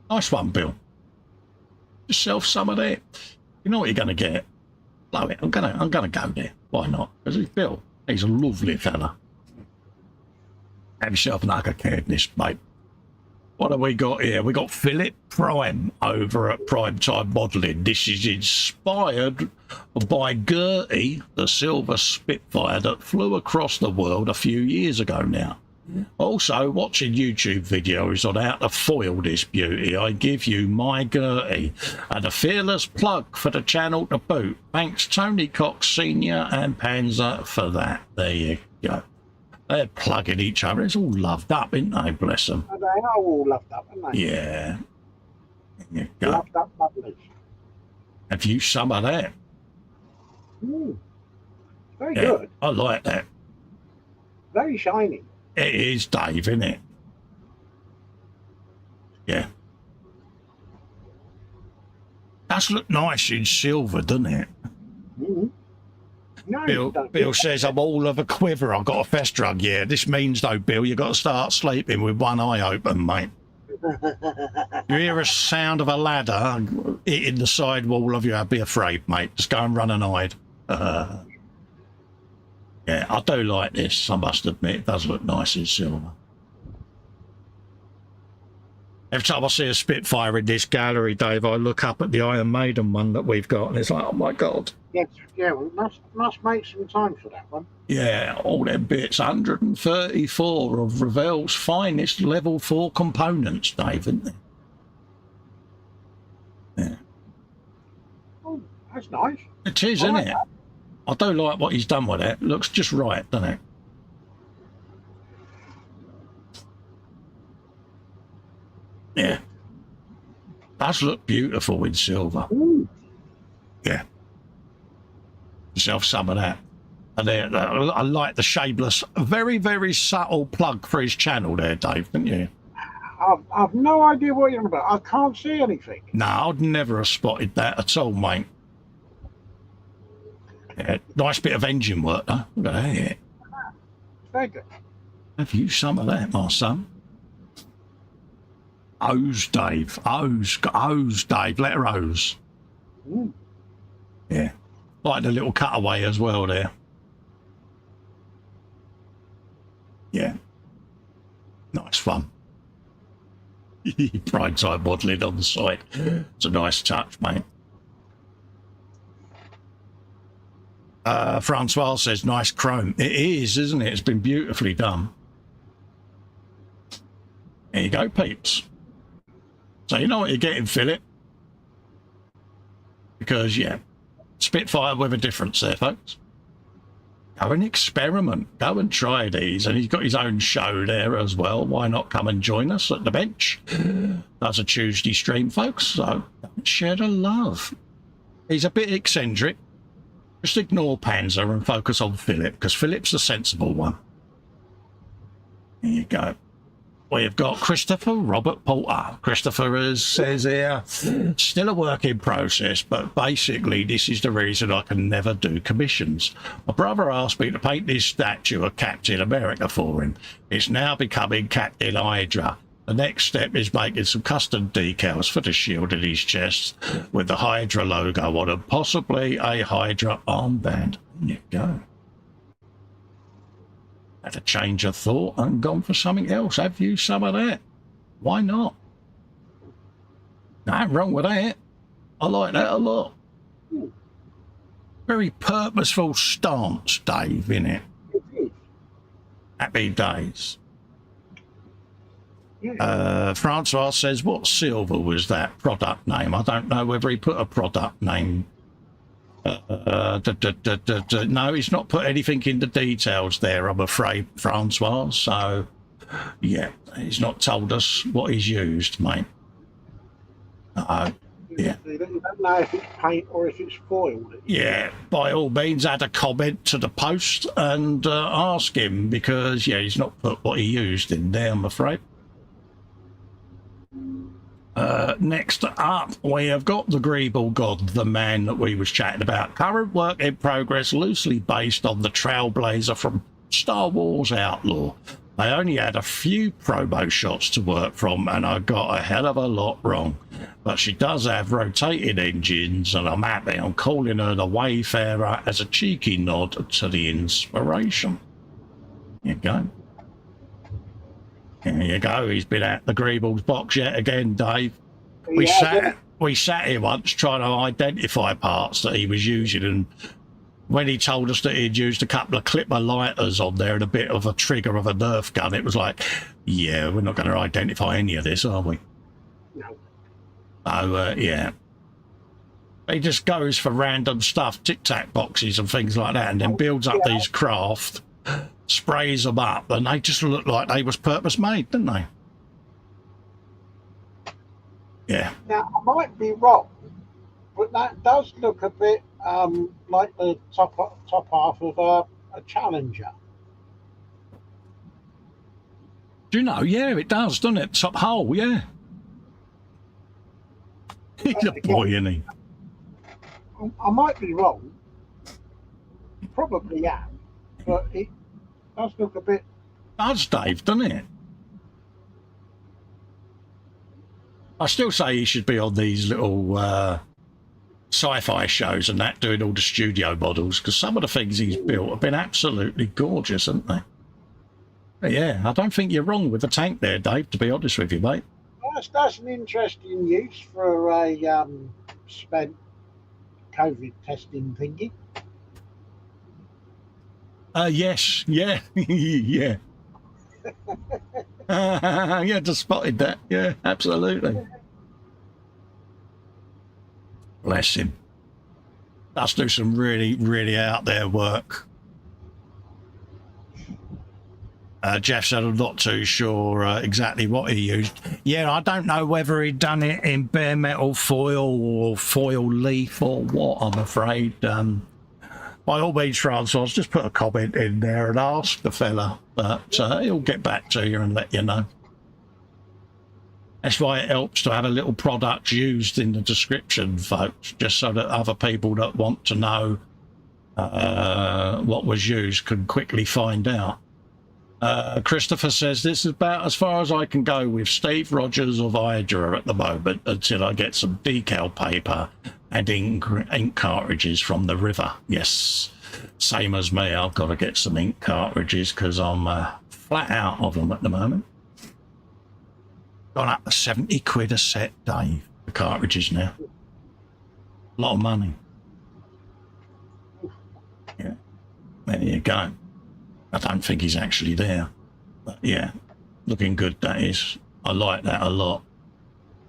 Nice one, Bill. Yourself some of that. You know what you're going to get? Blow it. I'm gonna go there. Why not? Because it's Bill. He's a lovely fella. Have yourself an cadness, mate. What have we got here? We got Philip Prime over at Primetime Modelling. This is inspired by Gertie, the silver Spitfire that flew across the world a few years ago now. Also, watching YouTube videos on how to foil this beauty, I give you my Gertie and a fearless plug for the channel to boot. Thanks Tony Cox Sr. and Panzer for that. There you go. They're plugging each other. It's all loved up, isn't they? Bless them. They are all loved up, aren't they? Yeah. There you go. Loved up lovely. Have you some of that? Very good. I like that. Very shiny. It is, Dave, isn't it? Yeah. Does look nice in silver, doesn't it? Mm-hmm. No, Bill says, I'm all of a quiver. I've got a Festa rug. Yeah, this means, though, Bill, you've got to start sleeping with one eye open, mate. You hear a sound of a ladder hitting the side wall of you, I'd be afraid, mate. Just go and run and hide. Yeah, I do like this, I must admit. It does look nice in silver. Every time I see a Spitfire in this gallery, Dave, I look up at the Iron Maiden one that we've got, and it's like, oh my God. Yes, yeah, we must make some time for that one. Yeah, all them bits, 134 of Ravel's finest level 4 components, Dave, isn't there? Yeah. Oh, that's nice. It is, isn't it? I do like what he's done with it. Looks just right, doesn't it? Yeah. Does look beautiful in silver. Ooh. Yeah. Yourself some of that. And there, I like the shadeless, very, very subtle plug for his channel there, Dave, didn't you? I've no idea what you're on about. I can't see anything. No, I'd never have spotted that at all, mate. Yeah, nice bit of engine work, though. Look at that. Very good. Have you some of that, my son? O's, Dave. O's, Dave. Letter O's. Mm. Yeah. Like the little cutaway as well there. Yeah. Nice fun. Bright side modelling on the side. It's a nice touch, mate. Francois says, nice chrome. It is, isn't it? It's been beautifully done. There you go, peeps. So you know what you're getting, Philip? Because, yeah, Spitfire with a difference there, folks. Go and experiment. Go and try these. And he's got his own show there as well. Why not come and join us at the bench? That's a Tuesday stream, folks. So share the love. He's a bit eccentric. Just ignore Panzer and focus on Philip, because Philip's the sensible one. There you go. We've got Christopher Robert Porter. Christopher says here, still a work in process, but basically this is the reason I can never do commissions. My brother asked me to paint this statue of Captain America for him. It's now becoming Captain Hydra. The next step is making some custom decals for the shield in his chest with the Hydra logo on and possibly a Hydra armband. There you go. Had a change of thought and gone for something else. Have you some of that? Why not? Nothing wrong with that. I like that a lot. Very purposeful stance, Dave, innit? Happy days. Francois says, what silver was that product name? I don't know whether he put a product name. No, he's not put anything in the details there, I'm afraid, Francois. So, yeah, he's not told us what he's used, mate. Yeah. You don't know if it's paint or if it's foil. Yeah, by all means, add a comment to the post and ask him, because, yeah, he's not put what he used in there, I'm afraid. Next up, we have got the Greeble God, the man that we was chatting about. Current work in progress, loosely based on the Trailblazer from Star Wars Outlaw. They only had a few promo shots to work from, and I got a hell of a lot wrong. But she does have rotating engines, and I'm happy. I'm calling her the Wayfarer as a cheeky nod to the inspiration. There you go. There you go. He's been at the Greebles box yet again, Dave. We sat here once trying to identify parts that he was using, and when he told us that he'd used a couple of clipper lighters on there and a bit of a trigger of a Nerf gun, it was like, yeah, we're not going to identify any of this, are we? No. So, yeah. He just goes for random stuff, tic-tac boxes and things like that, and then builds up these craft, sprays them up, and they just look like they was purpose-made, didn't they? Yeah. Now, I might be wrong, but that does look a bit like the top half of a Challenger. Do you know? Yeah, it does, doesn't it? Top hole, yeah. He's a boy, isn't he? I might be wrong. Probably am, but it does look a bit. Does, Dave, doesn't it? I still say he should be on these little sci-fi shows and that, doing all the studio models, because some of the things he's built have been absolutely gorgeous, haven't they? But yeah, I don't think you're wrong with the tank there, Dave, to be honest with you, mate. That's an interesting use for a spent COVID testing thingy. Yes, yeah, yeah. Yeah, just spotted that. Yeah, absolutely. Bless him. Let's do some really, really out there work. Jeff said, I'm not too sure exactly what he used. Yeah, I don't know whether he'd done it in bare metal foil or foil leaf or what, I'm afraid. By all means, Francois, just put a comment in there and ask the fella. But he'll get back to you and let you know. That's why it helps to have a little product used in the description, folks, just so that other people that want to know what was used can quickly find out. Christopher says, this is about as far as I can go with Steve Rogers or Viagra at the moment until I get some decal paper and ink cartridges from the river. Yes, same as me. I've got to get some ink cartridges because I'm flat out of them at the moment. Gone up to 70 quid a set, Dave, the cartridges now. A lot of money. Yeah, there you go. I don't think he's actually there. But yeah, looking good, that is. I like that a lot.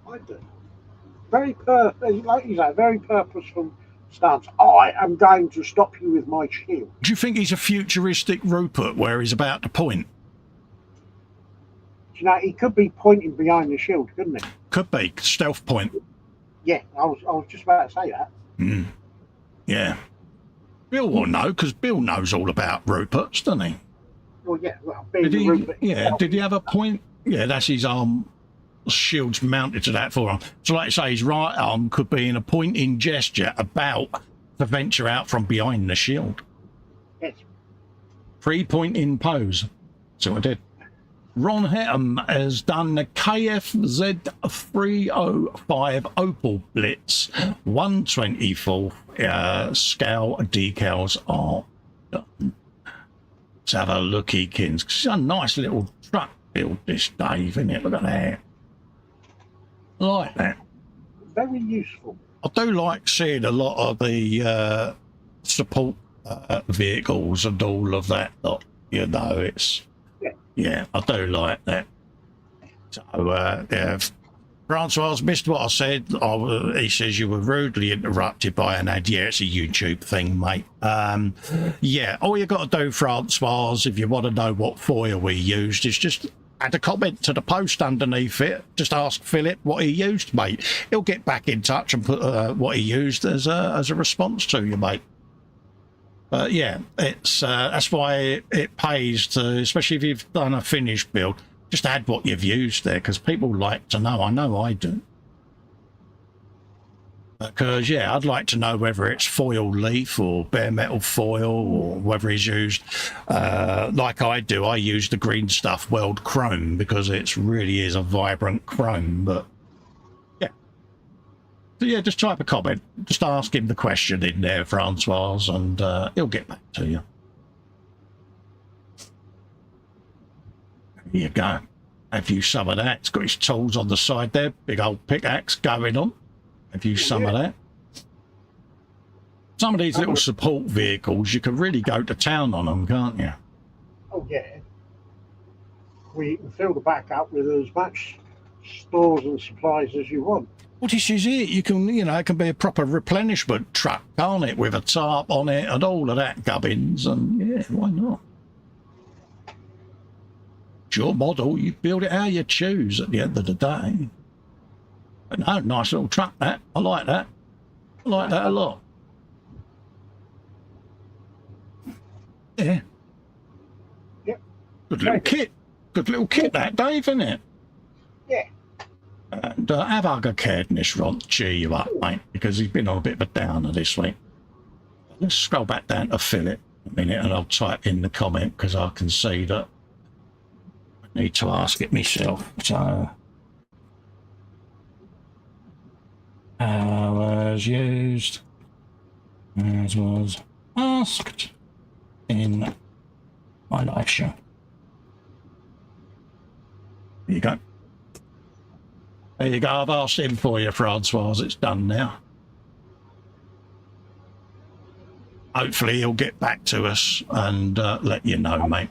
I do. Very like you say, very purposeful stance. I am going to stop you with my shield. Do you think he's a futuristic Rupert where he's about to point? Do you know, he could be pointing behind the shield, couldn't he? Could be. Stealth point. Yeah, I was just about to say that. Mm. Yeah. Bill will know, because Bill knows all about Ruperts, doesn't he? Well, yeah. Well, Rupert. Yeah, did he have a point? Yeah, that's his arm. Shield's mounted to that forearm. So like I say, his right arm could be in a pointing gesture about to venture out from behind the shield. Yes. Three-pointing pose. So I did. Ron Hettam has done the KFZ305 Opal Blitz 124 scale decals are done. Let's have a looky, Kins. It's a nice little truck build, this Dave, isn't it? Look at that. I like that. Very useful. I do like seeing a lot of the support vehicles and all of that lot. You know, it's... Yeah, I do like that. So, yeah, Francois missed what I said. He says you were rudely interrupted by an ad. Yeah, it's a YouTube thing, mate. Yeah, all you got to do, Francois, if you want to know what foil we used, is just add a comment to the post underneath it. Just ask Philip what he used, mate. He'll get back in touch and put what he used as a response to you, mate. Yeah, it's that's why it pays to, especially if you've done a finished build, just add what you've used there, because people like to know. I know I do. Because, yeah, I'd like to know whether it's foil leaf or bare metal foil, or whether he's used, like I do, I use the green stuff World Chrome, because it really is a vibrant chrome, but so yeah, just type a comment. Just ask him the question in there, Francois, and he'll get back to you. Here you go. Have you some of that? It's got his tools on the side there. Big old pickaxe going on. Have you some of that? Some of these little support vehicles, you can really go to town on them, can't you? Oh, yeah. We can fill the back up with as much stores and supplies as you want. Well, this is it. You can, you know, it can be a proper replenishment truck, can't it? With a tarp on it and all of that gubbins. And yeah, why not? It's your model. You build it how you choose at the end of the day. But no, nice little truck, that. I like that. I like that a lot. Yeah. Yep. Good little kit. Good little kit, that, Dave, isn't it? Yeah. And have Hugger cared in this rod to cheer you up, mate, because he's been on a bit of a downer this week. Let's scroll back down to Philip a minute and I'll type in the comment because I can see that I need to ask it myself. So, was used as was asked in my live show. There you go. There you go. I've asked him for you, Francois. It's done now. Hopefully he'll get back to us and let you know, mate.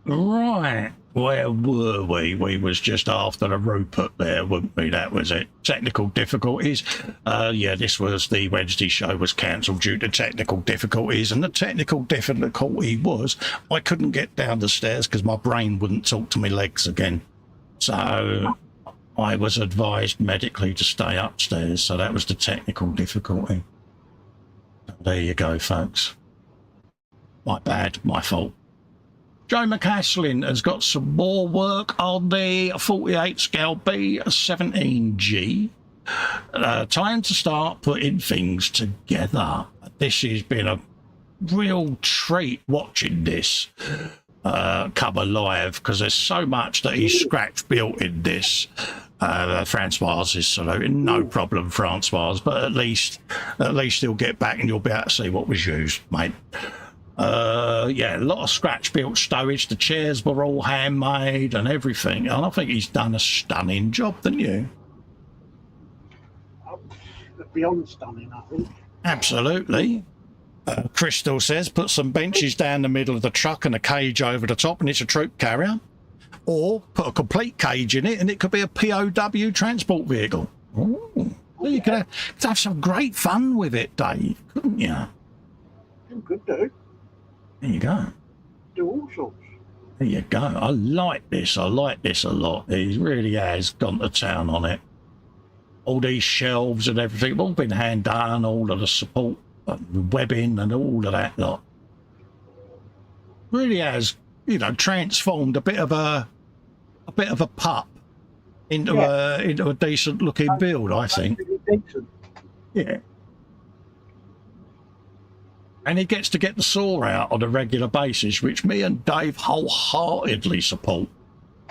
Right. Where were we? We was just after the Rupert there, weren't we? That was it. Technical difficulties. Yeah, this was the Wednesday show was cancelled due to technical difficulties. And the technical difficulty was I couldn't get down the stairs because my brain wouldn't talk to my legs again. So I was advised medically to stay upstairs. So that was the technical difficulty. There you go, folks. My bad, my fault. Joe McCaslin has got some more work on the 48 scale B17G. Time to start putting things together. This has been a real treat watching this cover live because there's so much that he's scratch built in this. Francois is saluting, no problem, Francois, but at least he'll get back and you'll be able to see what was used, mate. Yeah, a lot of scratch built stowage. The chairs were all handmade and everything, and I think he's done a stunning job, didn't you? Beyond stunning, I think. Absolutely. Crystal says put some benches down the middle of the truck and a cage over the top and it's a troop carrier. Or put a complete cage in it and it could be a POW transport vehicle. Ooh, you could have some great fun with it, Dave, couldn't you? You could do. There you go. Do all sorts. There you go. I like this. I like this a lot. He really has gone to town on it. All these shelves and everything have all been hand done, all of the support, webbing and all of that lot. Really has, you know, transformed a bit of a pup into a decent looking build, I think. Decent. Yeah. And he gets to get the saw out on a regular basis, which me and Dave wholeheartedly support.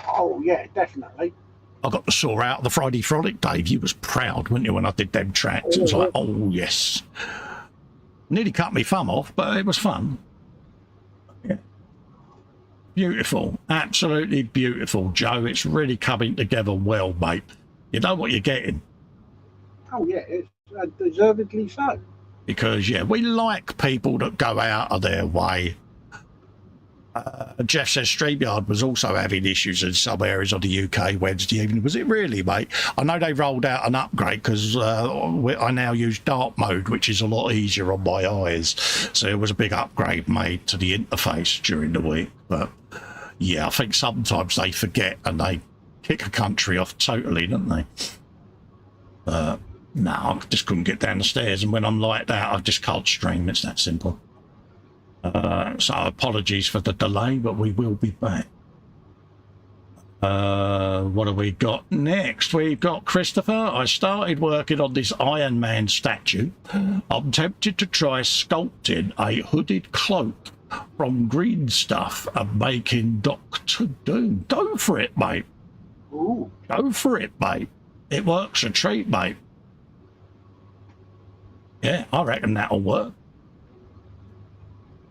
Oh yeah, definitely. I got the saw out of the Friday Frolic, Dave. You was proud, weren't you, when I did them tracks? It was like, oh yes. Nearly cut me thumb off, but it was fun. Yeah. Beautiful, absolutely beautiful, Joe. It's really coming together well, mate. You know what you're getting. Oh yeah, it's deservedly so. Because, yeah, we like people that go out of their way. Jeff says StreamYard was also having issues in some areas of the UK Wednesday evening. Was it really, mate? I know they rolled out an upgrade because I now use dark mode, which is a lot easier on my eyes. So it was a big upgrade made to the interface during the week. But, yeah, I think sometimes they forget and they kick a country off totally, don't they? No, I just couldn't get down the stairs, and when I'm like that, I just can't stream. It's that simple. So apologies for the delay, but we will be back. What have we got next? We've got Christopher. I started working on this Iron Man statue. I'm tempted to try sculpting a hooded cloak from green stuff and making Doctor Doom. Go for it, mate. Ooh. Go for it, mate. It works a treat, mate. Yeah, I reckon that'll work.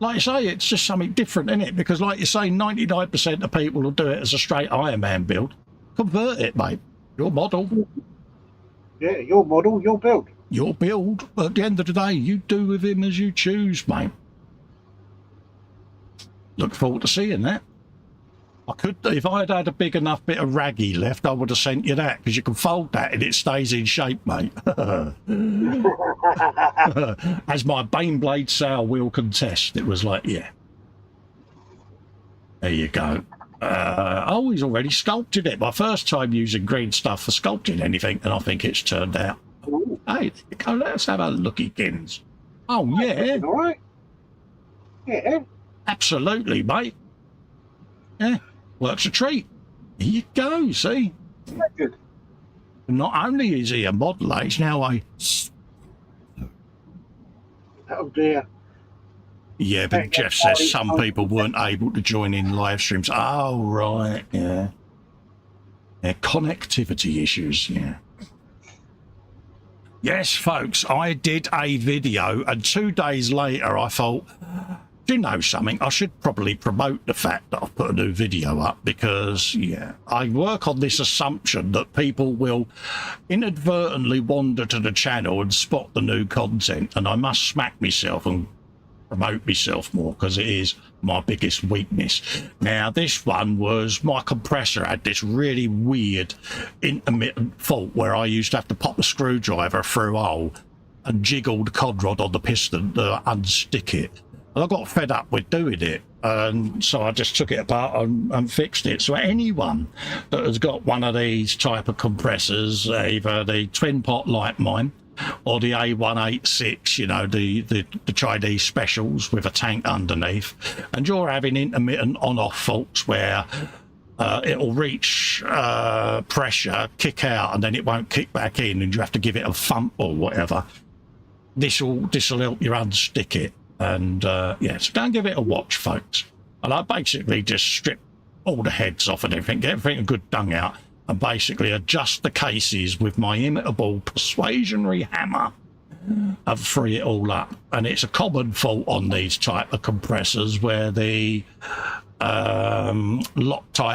Like you say, it's just something different, isn't it? Because like you say, 99% of people will do it as a straight Iron Man build. Convert it, mate. Your model. Yeah, your model, your build. Your build. At the end of the day, you do with him as you choose, mate. Look forward to seeing that. I could, if I had had a big enough bit of raggy left, I would have sent you that, because you can fold that and it stays in shape, mate. As my Baneblade Sour will contest, it was like, yeah. There you go. Oh, he's already sculpted it. My first time using green stuff for sculpting anything, and I think it's turned out. Ooh. Hey, there you go. Let's have a looky, Gins. Oh, yeah. All right. Yeah. Absolutely, mate. Yeah, works a treat. Here you go, see? Very good. Not only is he a modeler, he's now a... Oh dear. Yeah, but Jeff says some people weren't able to join in live streams. Oh, right, yeah. Yeah, connectivity issues, yeah. Yes, folks, I did a video, and 2 days later I thought, do you know something? I should probably promote the fact that I've put a new video up because, yeah, I work on this assumption that people will inadvertently wander to the channel and spot the new content, and I must smack myself and promote myself more because it is my biggest weakness. Now, this one was my compressor had this really weird intermittent fault where I used to have to pop a screwdriver through a hole and jiggle the cod rod on the piston to unstick it. And I got fed up with doing it, and so I just took it apart and fixed it. So anyone that has got one of these type of compressors, either the twin pot like mine or the A186, you know, the Chinese specials with a tank underneath, and you're having intermittent on-off faults where it'll reach pressure, kick out, and then it won't kick back in, and you have to give it a thump or whatever. This'll help you unstick it. And yeah, so don't give it a watch, folks. And I basically just strip all the heads off and everything, get everything a good dung out, and basically adjust the cases with my imitable persuasionary hammer and free it all up. And it's a common fault on these type of compressors where the Loctite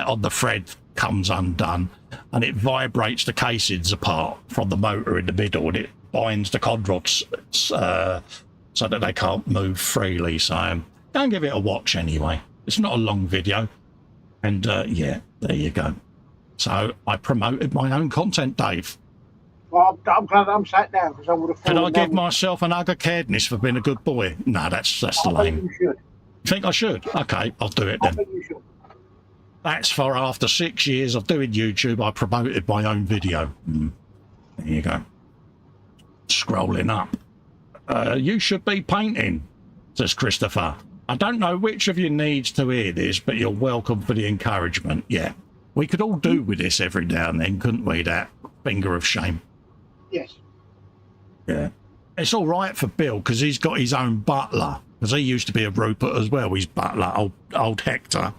on the thread comes undone and it vibrates the casings apart from the motor in the middle, and it binds the cod rods so that they can't move freely. So don't give it a watch anyway. It's not a long video. And yeah, there you go. So I promoted my own content, Dave. Well, I'm glad I'm sat down because I would have. Can I give myself an hug of caredness for being a good boy? No, that's the lame. You should. Think I should? Okay, I'll do it then. I think you should. That's for after 6 years of doing YouTube, I promoted my own video. There you go. Scrolling up. You should be painting, says Christopher. I don't know which of you needs to hear this, but you're welcome for the encouragement. Yeah, we could all do with this every now and then, couldn't we, that finger of shame? Yes. Yeah. It's all right for Bill because he's got his own butler, because he used to be a Rupert as well, his butler, old Hector.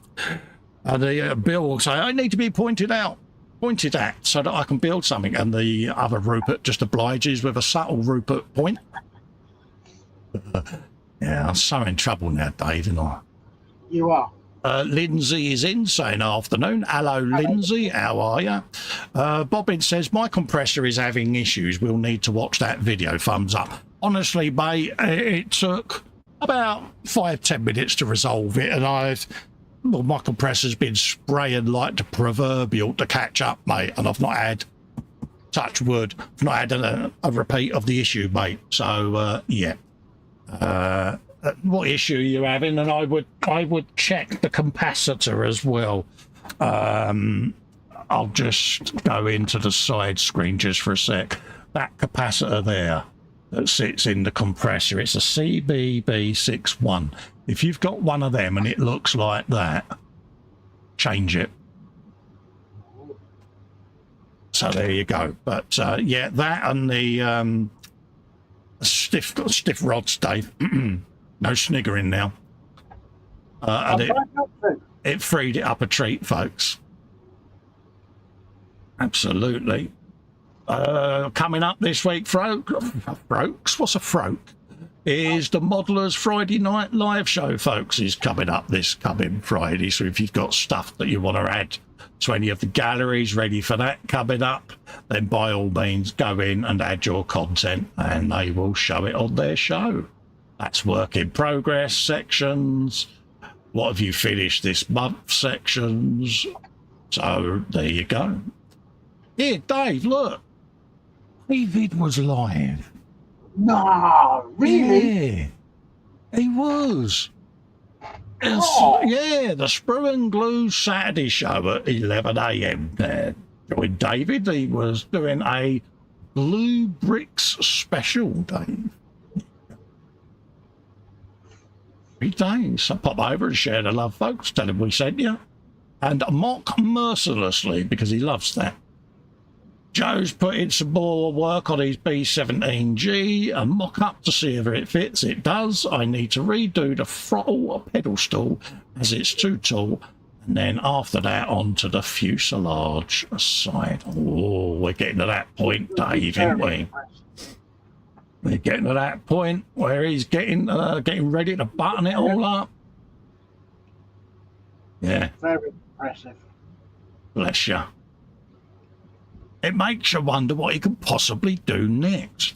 And Bill will say, I need to be pointed at, so that I can build something. And the other Rupert just obliges with a subtle Rupert point. Yeah, I'm so in trouble now, Dave, and I. You are. Lindsay is in, saying afternoon. Hello, Lindsay. How are you? Bobbin says, my compressor is having issues. We'll need to watch that video. Thumbs up. Honestly, mate, it took about 5-10 minutes to resolve it, and my compressor's been spraying like the proverbial to catch up, mate, and I've not had, touch wood, I've not had a repeat of the issue, mate. So, yeah. What issue are you having? And I would check the capacitor as well. I'll just go into the side screen just for a sec. That capacitor there that sits in the compressor, it's a CBB61. If you've got one of them and it looks like that, change it. So there you go. But yeah, that and the stiff rods, Dave. No sniggering now. And it freed it up a treat, folks. Absolutely. Coming up this week, Frokes, what's a froke? Is the Modelers Friday Night Live show, folks, is coming up this coming Friday. So if you've got stuff that you want to add to any of the galleries ready for that coming up, then by all means go in and add your content and they will show it on their show. That's work in progress sections. What have you finished this month sections? So there you go. Here, Dave, look. David was live. No, really? Yeah, he was. Yeah, the Sprue and Glue Saturday show at 11 a.m. there. With David, he was doing a Blue Bricks special, Dave. 3 days. So pop over and share the love, folks. Tell him we sent you. and mock mercilessly because he loves that. Joe's put in some more work on his B17G, a mock-up to see if it fits. It does. I need to redo the throttle pedal stall as it's too tall, and then after that onto the fuselage side. Oh, we're getting to that point, Dave, aren't we? We're getting to that point where he's getting ready to button it all up. Yeah. Very impressive. Bless you. It makes you wonder what he could possibly do next.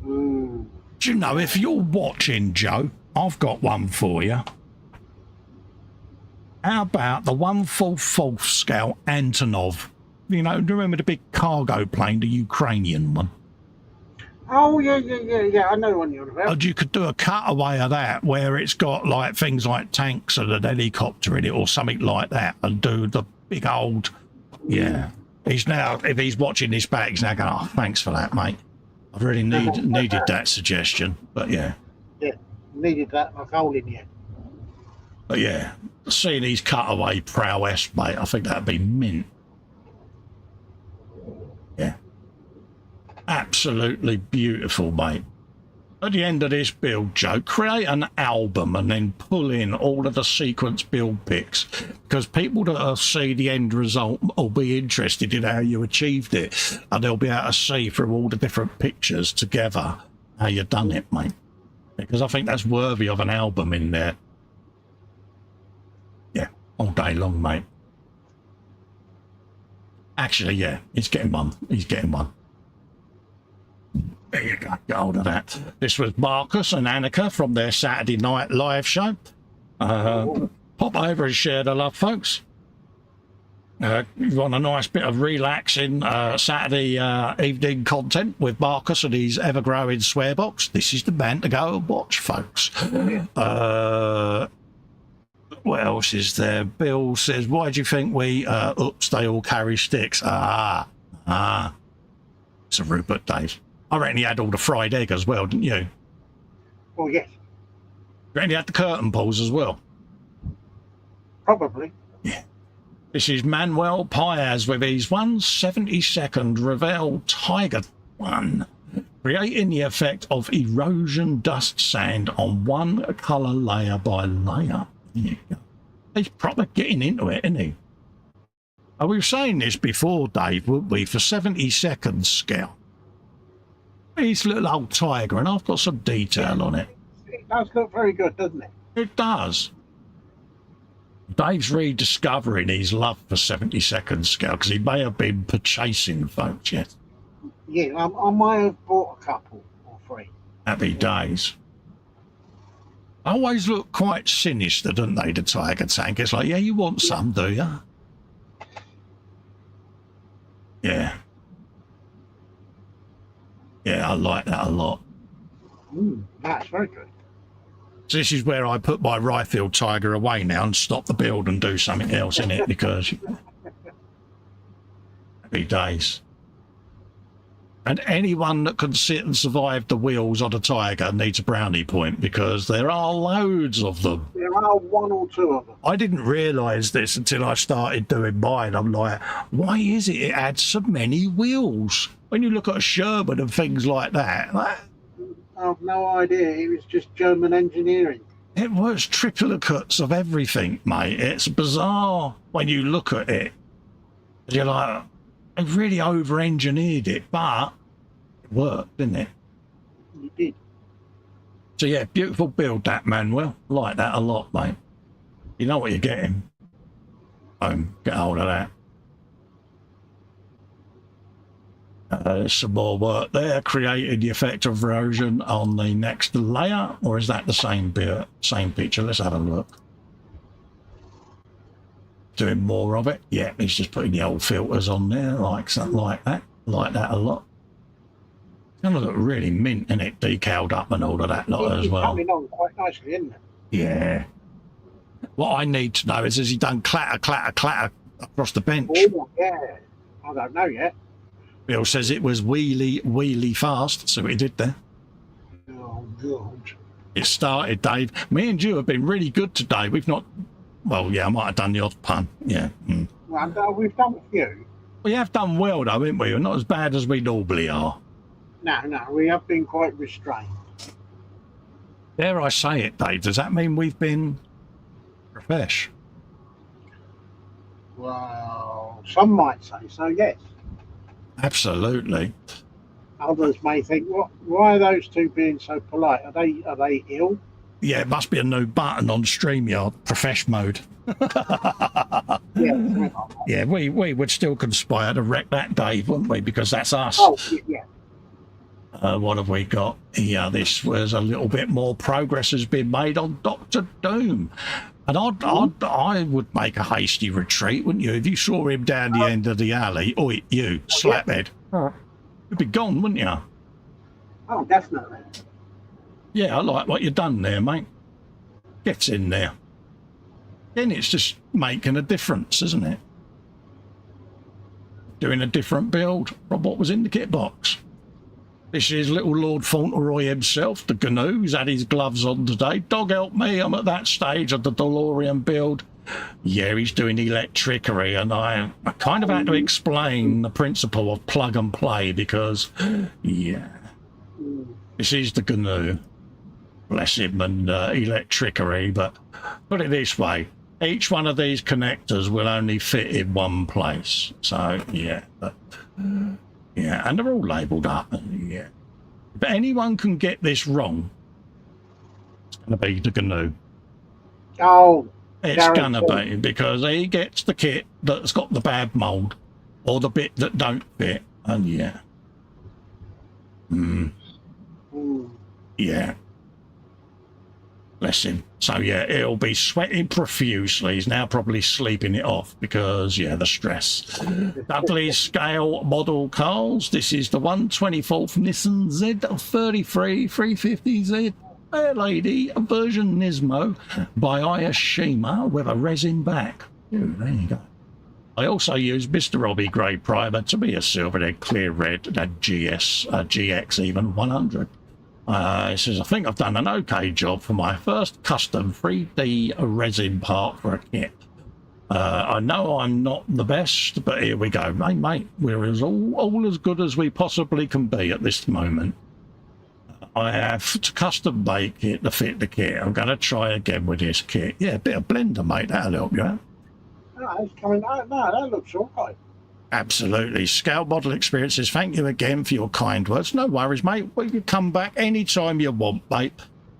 Mm. Do you know, if you're watching, Joe, I've got one for you. How about the 144th scale Antonov? You know, do you remember the big cargo plane, the Ukrainian one? Oh, yeah. I know the one you're about. And you could do a cutaway of that where it's got like things like tanks and an helicopter in it or something like that, and do the big old, yeah. He's now, if he's watching this back, he's now going, oh, thanks for that, mate. I really needed that suggestion, but yeah. Yeah, needed that like hole in you. But yeah, seeing his cutaway prowess, mate, I think that'd be mint. Yeah. Absolutely beautiful, mate. At the end of this build, Joe, create an album and then pull in all of the sequence build pics, because people that see the end result will be interested in how you achieved it, and they'll be able to see through all the different pictures together how you done it, mate. Because I think that's worthy of an album in there. Yeah, all day long, mate. Actually, yeah, he's getting one. He's getting one. There you go, get hold of that. This was Marcus and Annika from their Saturday night live show. Pop over and share the love, folks. You want a nice bit of relaxing Saturday evening content with Marcus and his ever-growing swear box? This is the band to go and watch, folks. What else is there? Bill says, why do you think we, oops, they all carry sticks? It's a Rupert, Dave. I reckon he had all the fried egg as well, didn't you? Oh, yes. You reckon he had the curtain pulls as well? Probably. Yeah. This is Manuel Paez with his 1/72nd Revell Tiger 1, creating the effect of erosion dust sand on one colour layer by layer. There you go. He's proper getting into it, isn't he? We were saying this before, Dave, weren't we, for 72nd scale. His little old tiger, and I've got some detail on it. It does look very good, doesn't it? It does. Dave's rediscovering his love for 72nd scale, because he may have been purchasing folks yet. Yeah, I might have bought a couple or three. Happy days. Always look quite sinister, don't they, the tiger tank? It's like, yeah, you want some, do you? Yeah. Yeah, I like that a lot. That's very good. So this is where I put my Ryefield Tiger away now and stop the build and do something else in it, because happy days. And anyone that can sit and survive the wheels on a Tiger needs a brownie point, because there are loads of them. There are one or two of them. I didn't realise this until I started doing mine. I'm like, why is it adds so many wheels? When you look at a Sherman and things like that, I've no idea. It was just German engineering. it was triplicates of everything, mate. It's bizarre when you look at it. You're like, they really over-engineered it, but it worked, didn't it? It did. So yeah, beautiful build that, Manuel. Like that a lot, mate. You know what you're getting. Get hold of that. There's some more work there, creating the effect of erosion on the next layer, or is that the same picture? Let's have a look. Doing more of it. Yeah, he's just putting the old filters on there, like something like that. Like that a lot. It's gonna look really mint, isn't it? Decaled up and all of that lot as well. It's coming on quite nicely, isn't it? Yeah. What I need to know is, has he done clatter, clatter, clatter across the bench? Oh, yeah. I don't know yet. Bill says it was wheelie, wheelie fast. So what he did there. Oh, God. It started, Dave. Me and you have been really good today. We've not... Well, yeah, I might have done the odd pun. Yeah. Mm. Well, we've done a few. We have done well, though, haven't we? We're not as bad as we normally are. No, we have been quite restrained. Dare I say it, Dave? Does that mean we've been profesh? Well, some might say so, yes. Absolutely. Others may think, "What? Why are those two being so polite? Are they ill?" Yeah, it must be a new button on StreamYard, profesh mode. Yeah, Yeah, we would still conspire to wreck that, Dave, wouldn't we? Because that's us. oh, yeah. What have we got? Yeah, this was a little bit more progress has been made on Doctor Doom. And I would make a hasty retreat, wouldn't you? If you saw him down the end of the alley, oi, you, slaphead, you'd be gone, wouldn't you? Oh, definitely. Yeah, I like what you've done there, mate. Gets in there. Then it's just making a difference, isn't it? Doing a different build from what was in the kit box. This is little Lord Fauntleroy himself, the GNU. He's had his gloves on today. Dog help me, I'm at that stage of the DeLorean build. Yeah, he's doing electricity, and I kind of had to explain the principle of plug and play because, yeah, this is the GNU. Bless him, and electricity, but put it this way, each one of these connectors will only fit in one place. So, yeah, but... Yeah, and they're all labelled up. Yeah, but anyone can get this wrong. It's going to be the GNU. Oh, it's going to be because he gets the kit that's got the bad mould or the bit that don't fit. And yeah, yeah. Bless him. So yeah, he'll be sweating profusely. He's now probably sleeping it off because, yeah, the stress. Dudley's scale model cars. This is the 1/24th Nissan Z33 350Z Fair Lady version Nismo by Ayashima with a resin back. Ooh, there you go. I also use Mr. Robbie Grey Primer to be a silver-head clear red and GX even 100. It says, I think I've done an okay job for my first custom 3D resin part for a kit. I know I'm not the best, but here we go. Hey, mate, we're all as good as we possibly can be at this moment. I have to custom make it to fit the kit. I'm going to try again with this kit. Yeah, a bit of blender, mate. That'll help you out. No, it's coming out. No, that looks all right. Absolutely. Scale Model Experiences, thank you again for your kind words. No worries, mate. We can come back anytime you want, mate.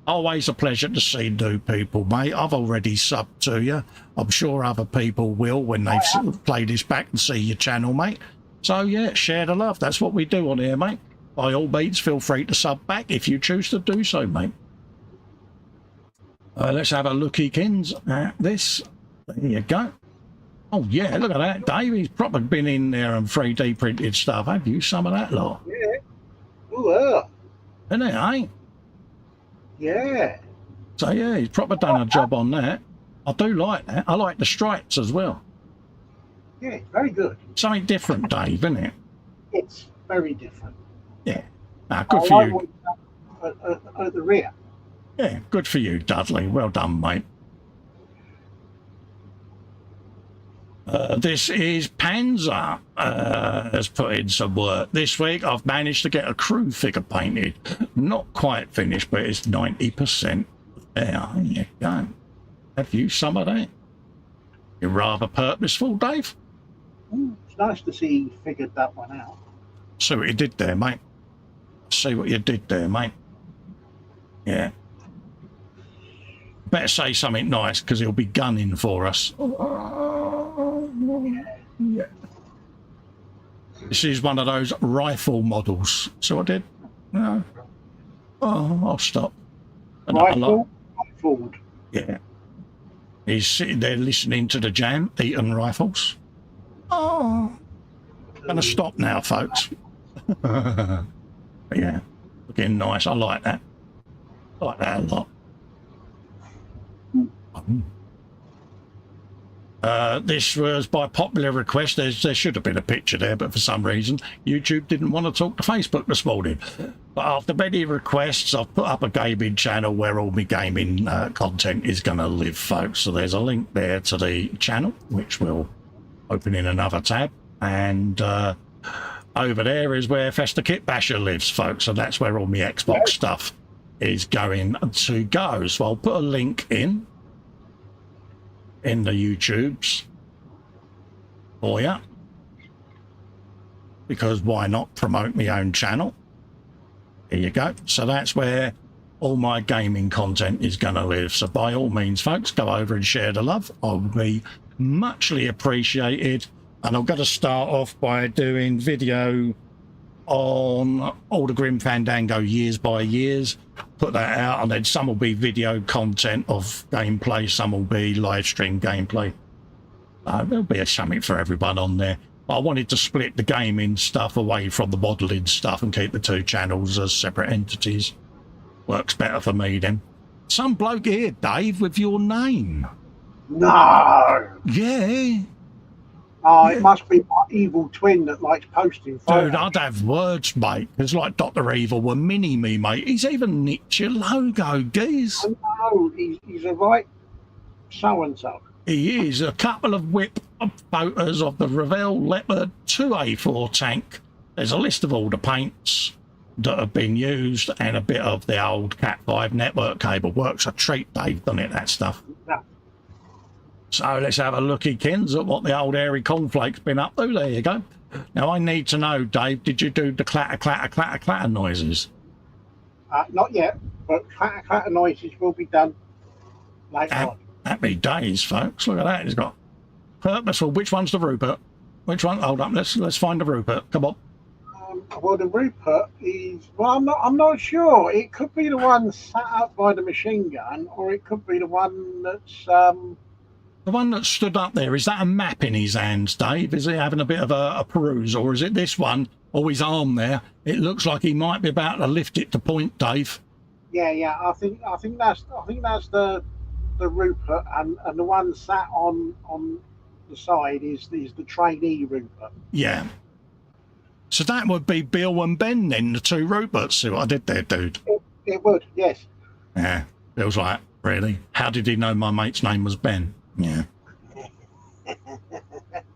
Always a pleasure to see new people, mate. I've already subbed to you. I'm sure other people will when they've sort of played this back and see your channel, mate. So, yeah, share the love. That's what we do on here, mate. By all means, feel free to sub back if you choose to do so, mate. Let's have a looky-kins at this. There you go. Oh, yeah, look at that, Dave. He's probably been in there and 3D printed stuff. Have you some of that lot? Yeah. Oh, Isn't it, eh? yeah. So, yeah, he's probably done a job on that. I do like that. I like the stripes as well. Yeah, very good. Something different, Dave, isn't it? It's very different. Yeah. Good for you. At the rear. Yeah, good for you, Dudley. Well done, mate. This is Panzer has put in some work. This week I've managed to get a crew figure painted. Not quite finished, but it's 90%. There you go. Have you some of that? You're rather purposeful, Dave. It's nice to see you figured that one out. See what you did there, mate. See what you did there, mate. Yeah. Better say something nice because he'll be gunning for us. Yeah. This is one of those rifle models. So I did. No. Oh, I'll stop. Rifled? Yeah. He's sitting there listening to the jam, eating rifles. Oh. Gonna stop now, folks. Yeah. Looking nice. I like that. I like that a lot. This was by popular request. There should have been a picture there, but for some reason YouTube didn't want to talk to Facebook this morning. But after many requests, I've put up a gaming channel where all my gaming content is going to live, folks. So there's a link there to the channel, which will open in another tab. And over there is where Festa Kit Basher lives, folks. So that's where all my Xbox stuff is going to go. So I'll put a link in the YouTubes for you, because why not promote my own channel? Here you go. So that's where all my gaming content is going to live. So by all means, folks, go over and share the love. I'll be muchly appreciated. And I'm going to start off by doing video on all the Grim Fandango years by years. Put that out, and then some will be video content of gameplay, some will be live stream gameplay. There'll be something for everyone on there. I wanted to split the gaming stuff away from the modelling stuff and keep the two channels as separate entities. Works better for me then. Some bloke here, Dave, with your name. No. Yeah. Oh, it must be my evil twin that likes posting photos. Dude, I'd have words, mate. It's like Dr. Evil were mini-me, mate. He's even nicked your logo, geez. I know, he's a right so-and-so. He is. A couple of whip photos of the Revell Leopard 2A4 tank. There's a list of all the paints that have been used and a bit of the old Cat 5 network cable. Works a treat, Dave, doesn't it, that stuff? Yeah. So let's have a looky, Kins, at what the old Airy Cornflake's been up to. There you go. Now, I need to know, Dave, did you do the clatter, clatter, clatter, clatter noises? Not yet, but clatter, clatter noises will be done later on. Happy days, folks. Look at that. He's got purposeful. Which one's the Rupert? Which one? Hold up. Let's find the Rupert. Come on. Well, the Rupert is, well, I'm not sure. It could be the one sat up by the machine gun, or it could be the one that's the one that stood up there. Is that a map in his hands, Dave? Is he having a bit of a peruse, or is it this one, or his arm there? It looks like he might be about to lift it to point, Dave. Yeah. I think that's the Rupert, and the one sat on the side is the trainee Rupert. Yeah. So that would be Bill and Ben then, the two Ruperts. See what I did there, dude? It would, yes. Yeah. Bill's like, really? How did he know my mate's name was Ben? Yeah.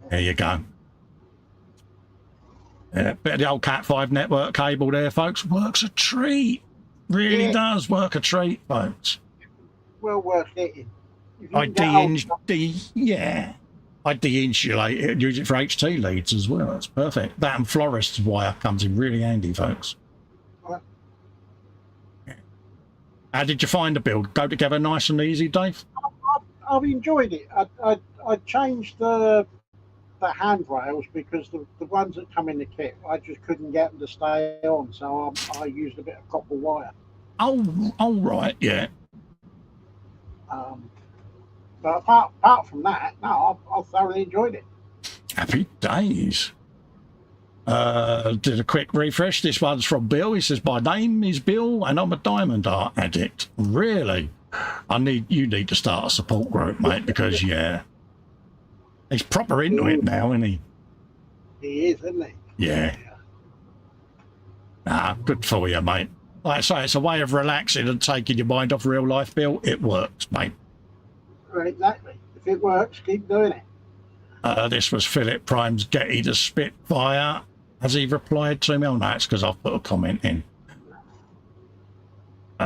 There you go. Yeah, bit of the old Cat 5 network cable there, folks. Works a treat. Really does work a treat, folks. Well worth getting. I de-insulate it and use it for HT leads as well. That's perfect. That and florist's wire comes in really handy, folks. Right. How did you find the build? Go together nice and easy, Dave? I've enjoyed it. I changed the handrails because the ones that come in the kit, I just couldn't get them to stay on, so I used a bit of copper wire. Oh, right, yeah. But apart from that, no, I thoroughly enjoyed it. Happy days. Did a quick refresh. This one's from Bill. He says, my name is Bill and I'm a diamond art addict. Really? You need to start a support group, mate, because, yeah. He's proper into it now, isn't he? He is, isn't he? Yeah. Nah, good for you, mate. Like I say, it's a way of relaxing and taking your mind off real life, Bill. It works, mate. Right, exactly. If it works, keep doing it. This was Philip Prime's Getty the Spitfire. Has he replied to me? Oh, no, it's because I've put a comment in.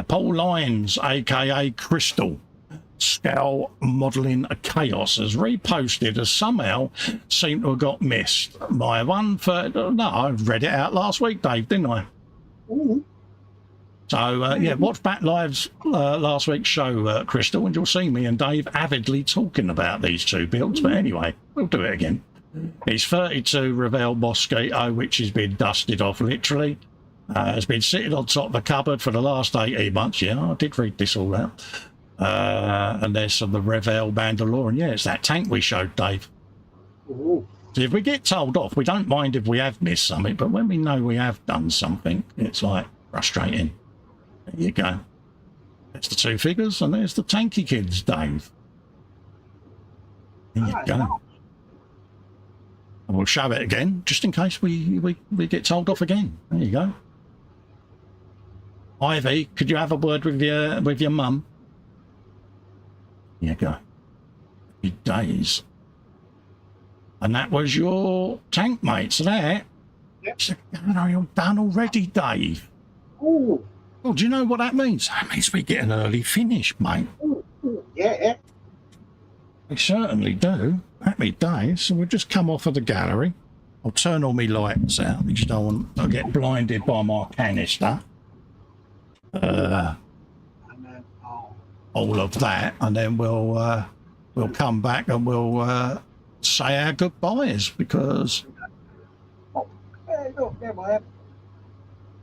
Paul Lyons, a.k.a. Crystal, Scowl Modelling a Chaos, has reposted as somehow seemed to have got missed. My one for... No, I read it out last week, Dave, didn't I? Ooh. So, yeah, watch back live's last week's show, Crystal, and you'll see me and Dave avidly talking about these two builds. But anyway, we'll do it again. It's 32 Revell Mosquito, which has been dusted off, literally. Has been sitting on top of a cupboard for the last 18 months. Yeah, I did read this all out. And there's some of the Revell Mandalorian. Yeah, it's that tank we showed, Dave. Ooh. So if we get told off, we don't mind if we have missed something, but when we know we have done something, it's like frustrating. There you go. There's the two figures, and there's the tanky kids, Dave. There you go. And we'll show it again, just in case we get told off again. There you go. Ivy, could you have a word with your mum? There you go. Happy days. And that was your tank mates there. Yep. So, you're done already, Dave. Oh. Well, do you know what that means? That means we get an early finish, mate. Ooh, yeah. We certainly do. Happy days. So we'll just come off of the gallery. I'll turn all my lights out because you don't want to get blinded by my canister. All of that, and then we'll come back and we'll say our goodbyes because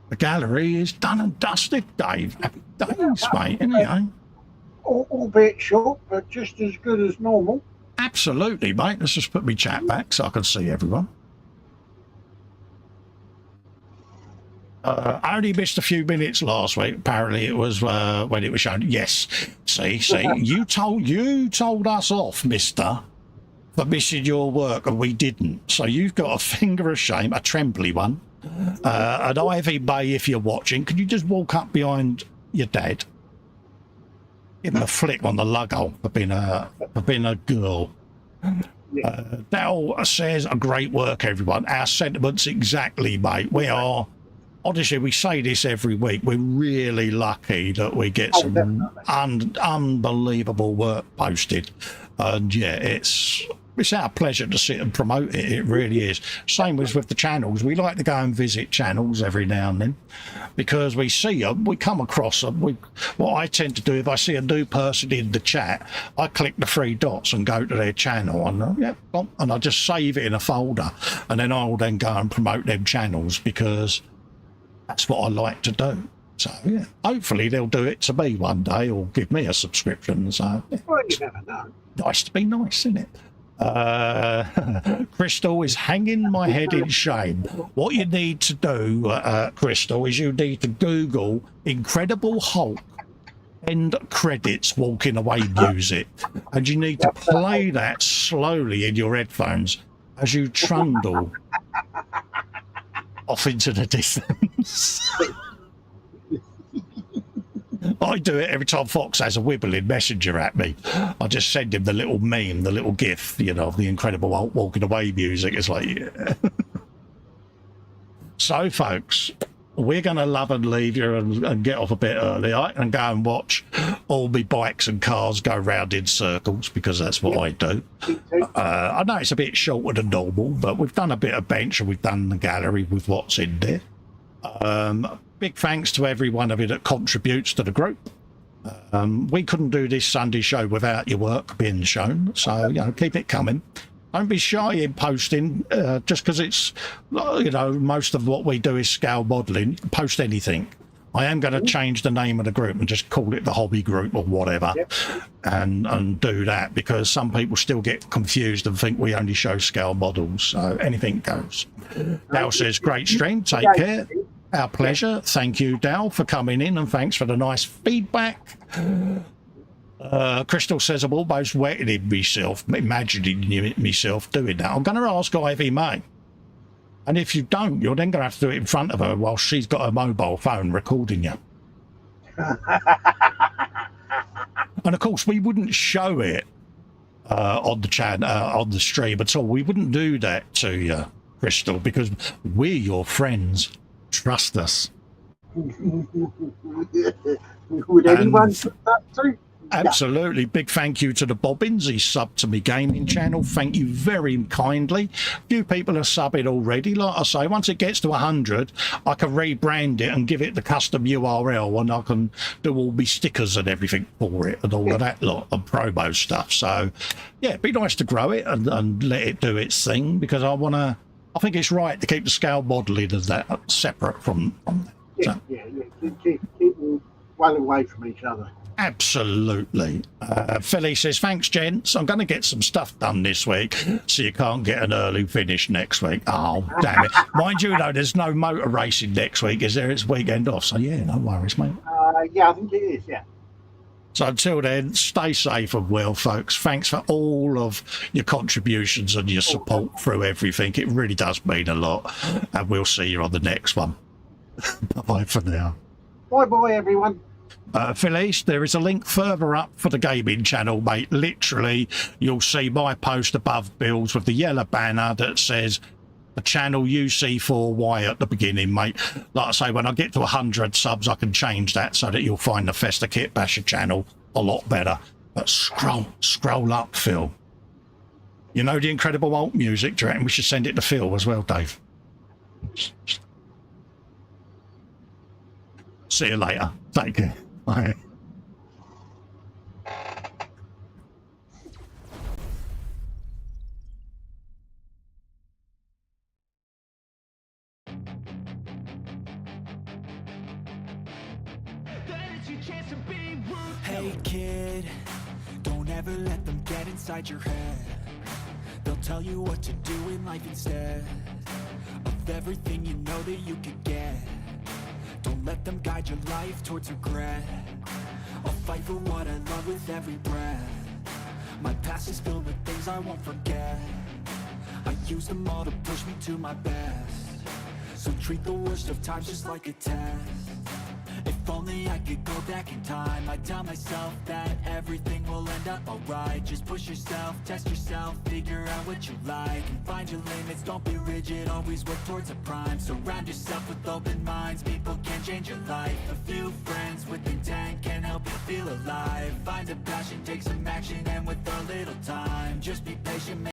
the gallery is done and dusted, Dave. Happy days, mate, isn't it? Albeit short, but just as good as normal. Absolutely, mate. Let's just put my chat back so I can see everyone. I only missed a few minutes last week. Apparently, it was when it was shown. Yes, see, you told us off, Mister, for missing your work, and we didn't. So you've got a finger of shame, a trembly one. And Ivy Bay, if you're watching, can you just walk up behind your dad? Give him a flick on the luggo for being a girl. Dal says, a great work, everyone. Our sentiments exactly, mate. We are, honestly, we say this every week. We're really lucky that we get some unbelievable work posted. And yeah, it's our pleasure to sit and promote it. It really is. Same as with the channels. We like to go and visit channels every now and then because we see them, we come across them. What I tend to do, if I see a new person in the chat, I click the three dots and go to their channel and I just save it in a folder, and then I'll then go and promote them channels because that's what I like to do. So yeah, hopefully they'll do it to me one day or give me a subscription. So yeah. Well, you never know. Nice to be nice, isn't it? Crystal is hanging my head in shame. What you need to do, Crystal, is you need to Google Incredible Hulk end credits walking away music, and you need to play that slowly in your headphones as you trundle off into the distance. I do it every time Fox has a wibbling messenger at me. I just send him the little meme, the little gif, of the Incredible Hulk walking away music. It's like, yeah. So, folks, we're going to love and leave you and get off a bit early and go and watch all my bikes and cars go round in circles because that's what I do. I know it's a bit shorter than normal, but we've done a bit of bench and we've done the gallery with what's in there. Big thanks to every one of you that contributes to the group. We couldn't do this Sunday show without your work being shown, so keep it coming. Don't be shy in posting, just because it's most of what we do is scale modelling. Post anything. I am going to change the name of the group and just call it the hobby group or whatever, and do that because some people still get confused and think we only show scale models. So anything goes. Dal says, great stream. Take care. Our pleasure. Thank you, Dal, for coming in, and thanks for the nice feedback. Crystal says, I'm almost wetting myself, imagining myself doing that. I'm going to ask Ivy May. And if you don't, you're then going to have to do it in front of her while she's got her mobile phone recording you. And of course, we wouldn't show it on the chat, on the stream at all. We wouldn't do that to you, Crystal, because we're your friends. Trust us. Would anyone put that through? Absolutely. Big thank you to the Bobbins. He subbed to me gaming channel. Thank you very kindly. Few people are subbing already. Like I say, once it gets to 100, I can rebrand it and give it the custom URL, and I can do all my stickers and everything for it and all of that lot and promo stuff. So, yeah, it'd be nice to grow it and let it do its thing because I think it's right to keep the scale modelling as that separate from that. Keep them well away from each other. Absolutely. Philly says, thanks, gents. I'm going to get some stuff done this week so you can't get an early finish next week. Oh, damn it. Mind you, there's no motor racing next week, is there? It's weekend off. So, yeah, no worries, mate. Yeah, I think it is, yeah. So until then, stay safe and well, folks. Thanks for all of your contributions and your support through everything. It really does mean a lot. And we'll see you on the next one. Bye-bye for now. Bye-bye, everyone. Felice, there is a link further up for the gaming channel, mate. Literally, you'll see my post above Bill's with the yellow banner that says the channel UC4Y at the beginning, mate. Like I say, when I get to 100 subs, I can change that so that you'll find the Festa Kit Basher channel a lot better. But scroll up, Phil. You know the incredible alt music, do you reckon we should send it to Phil as well, Dave? See you later. Take care. Bye. Hey kid, don't ever let them get inside your head. They'll tell you what to do in life instead of everything you know that you could get. Don't let them guide your life towards regret. I'll fight for what I love with every breath. My past is filled with things I won't forget. I use them all to push me to my best. So treat the worst of times just like a test. If only I could go back in time, I'd tell myself that everything will end up alright. Just push yourself, test yourself, figure out what you like, and find your limits, don't be rigid, always work towards a prime. Surround yourself with open minds, people can change your life. A few friends with intent can help you feel alive. Find a passion, take some action, and with a little time, just be patient.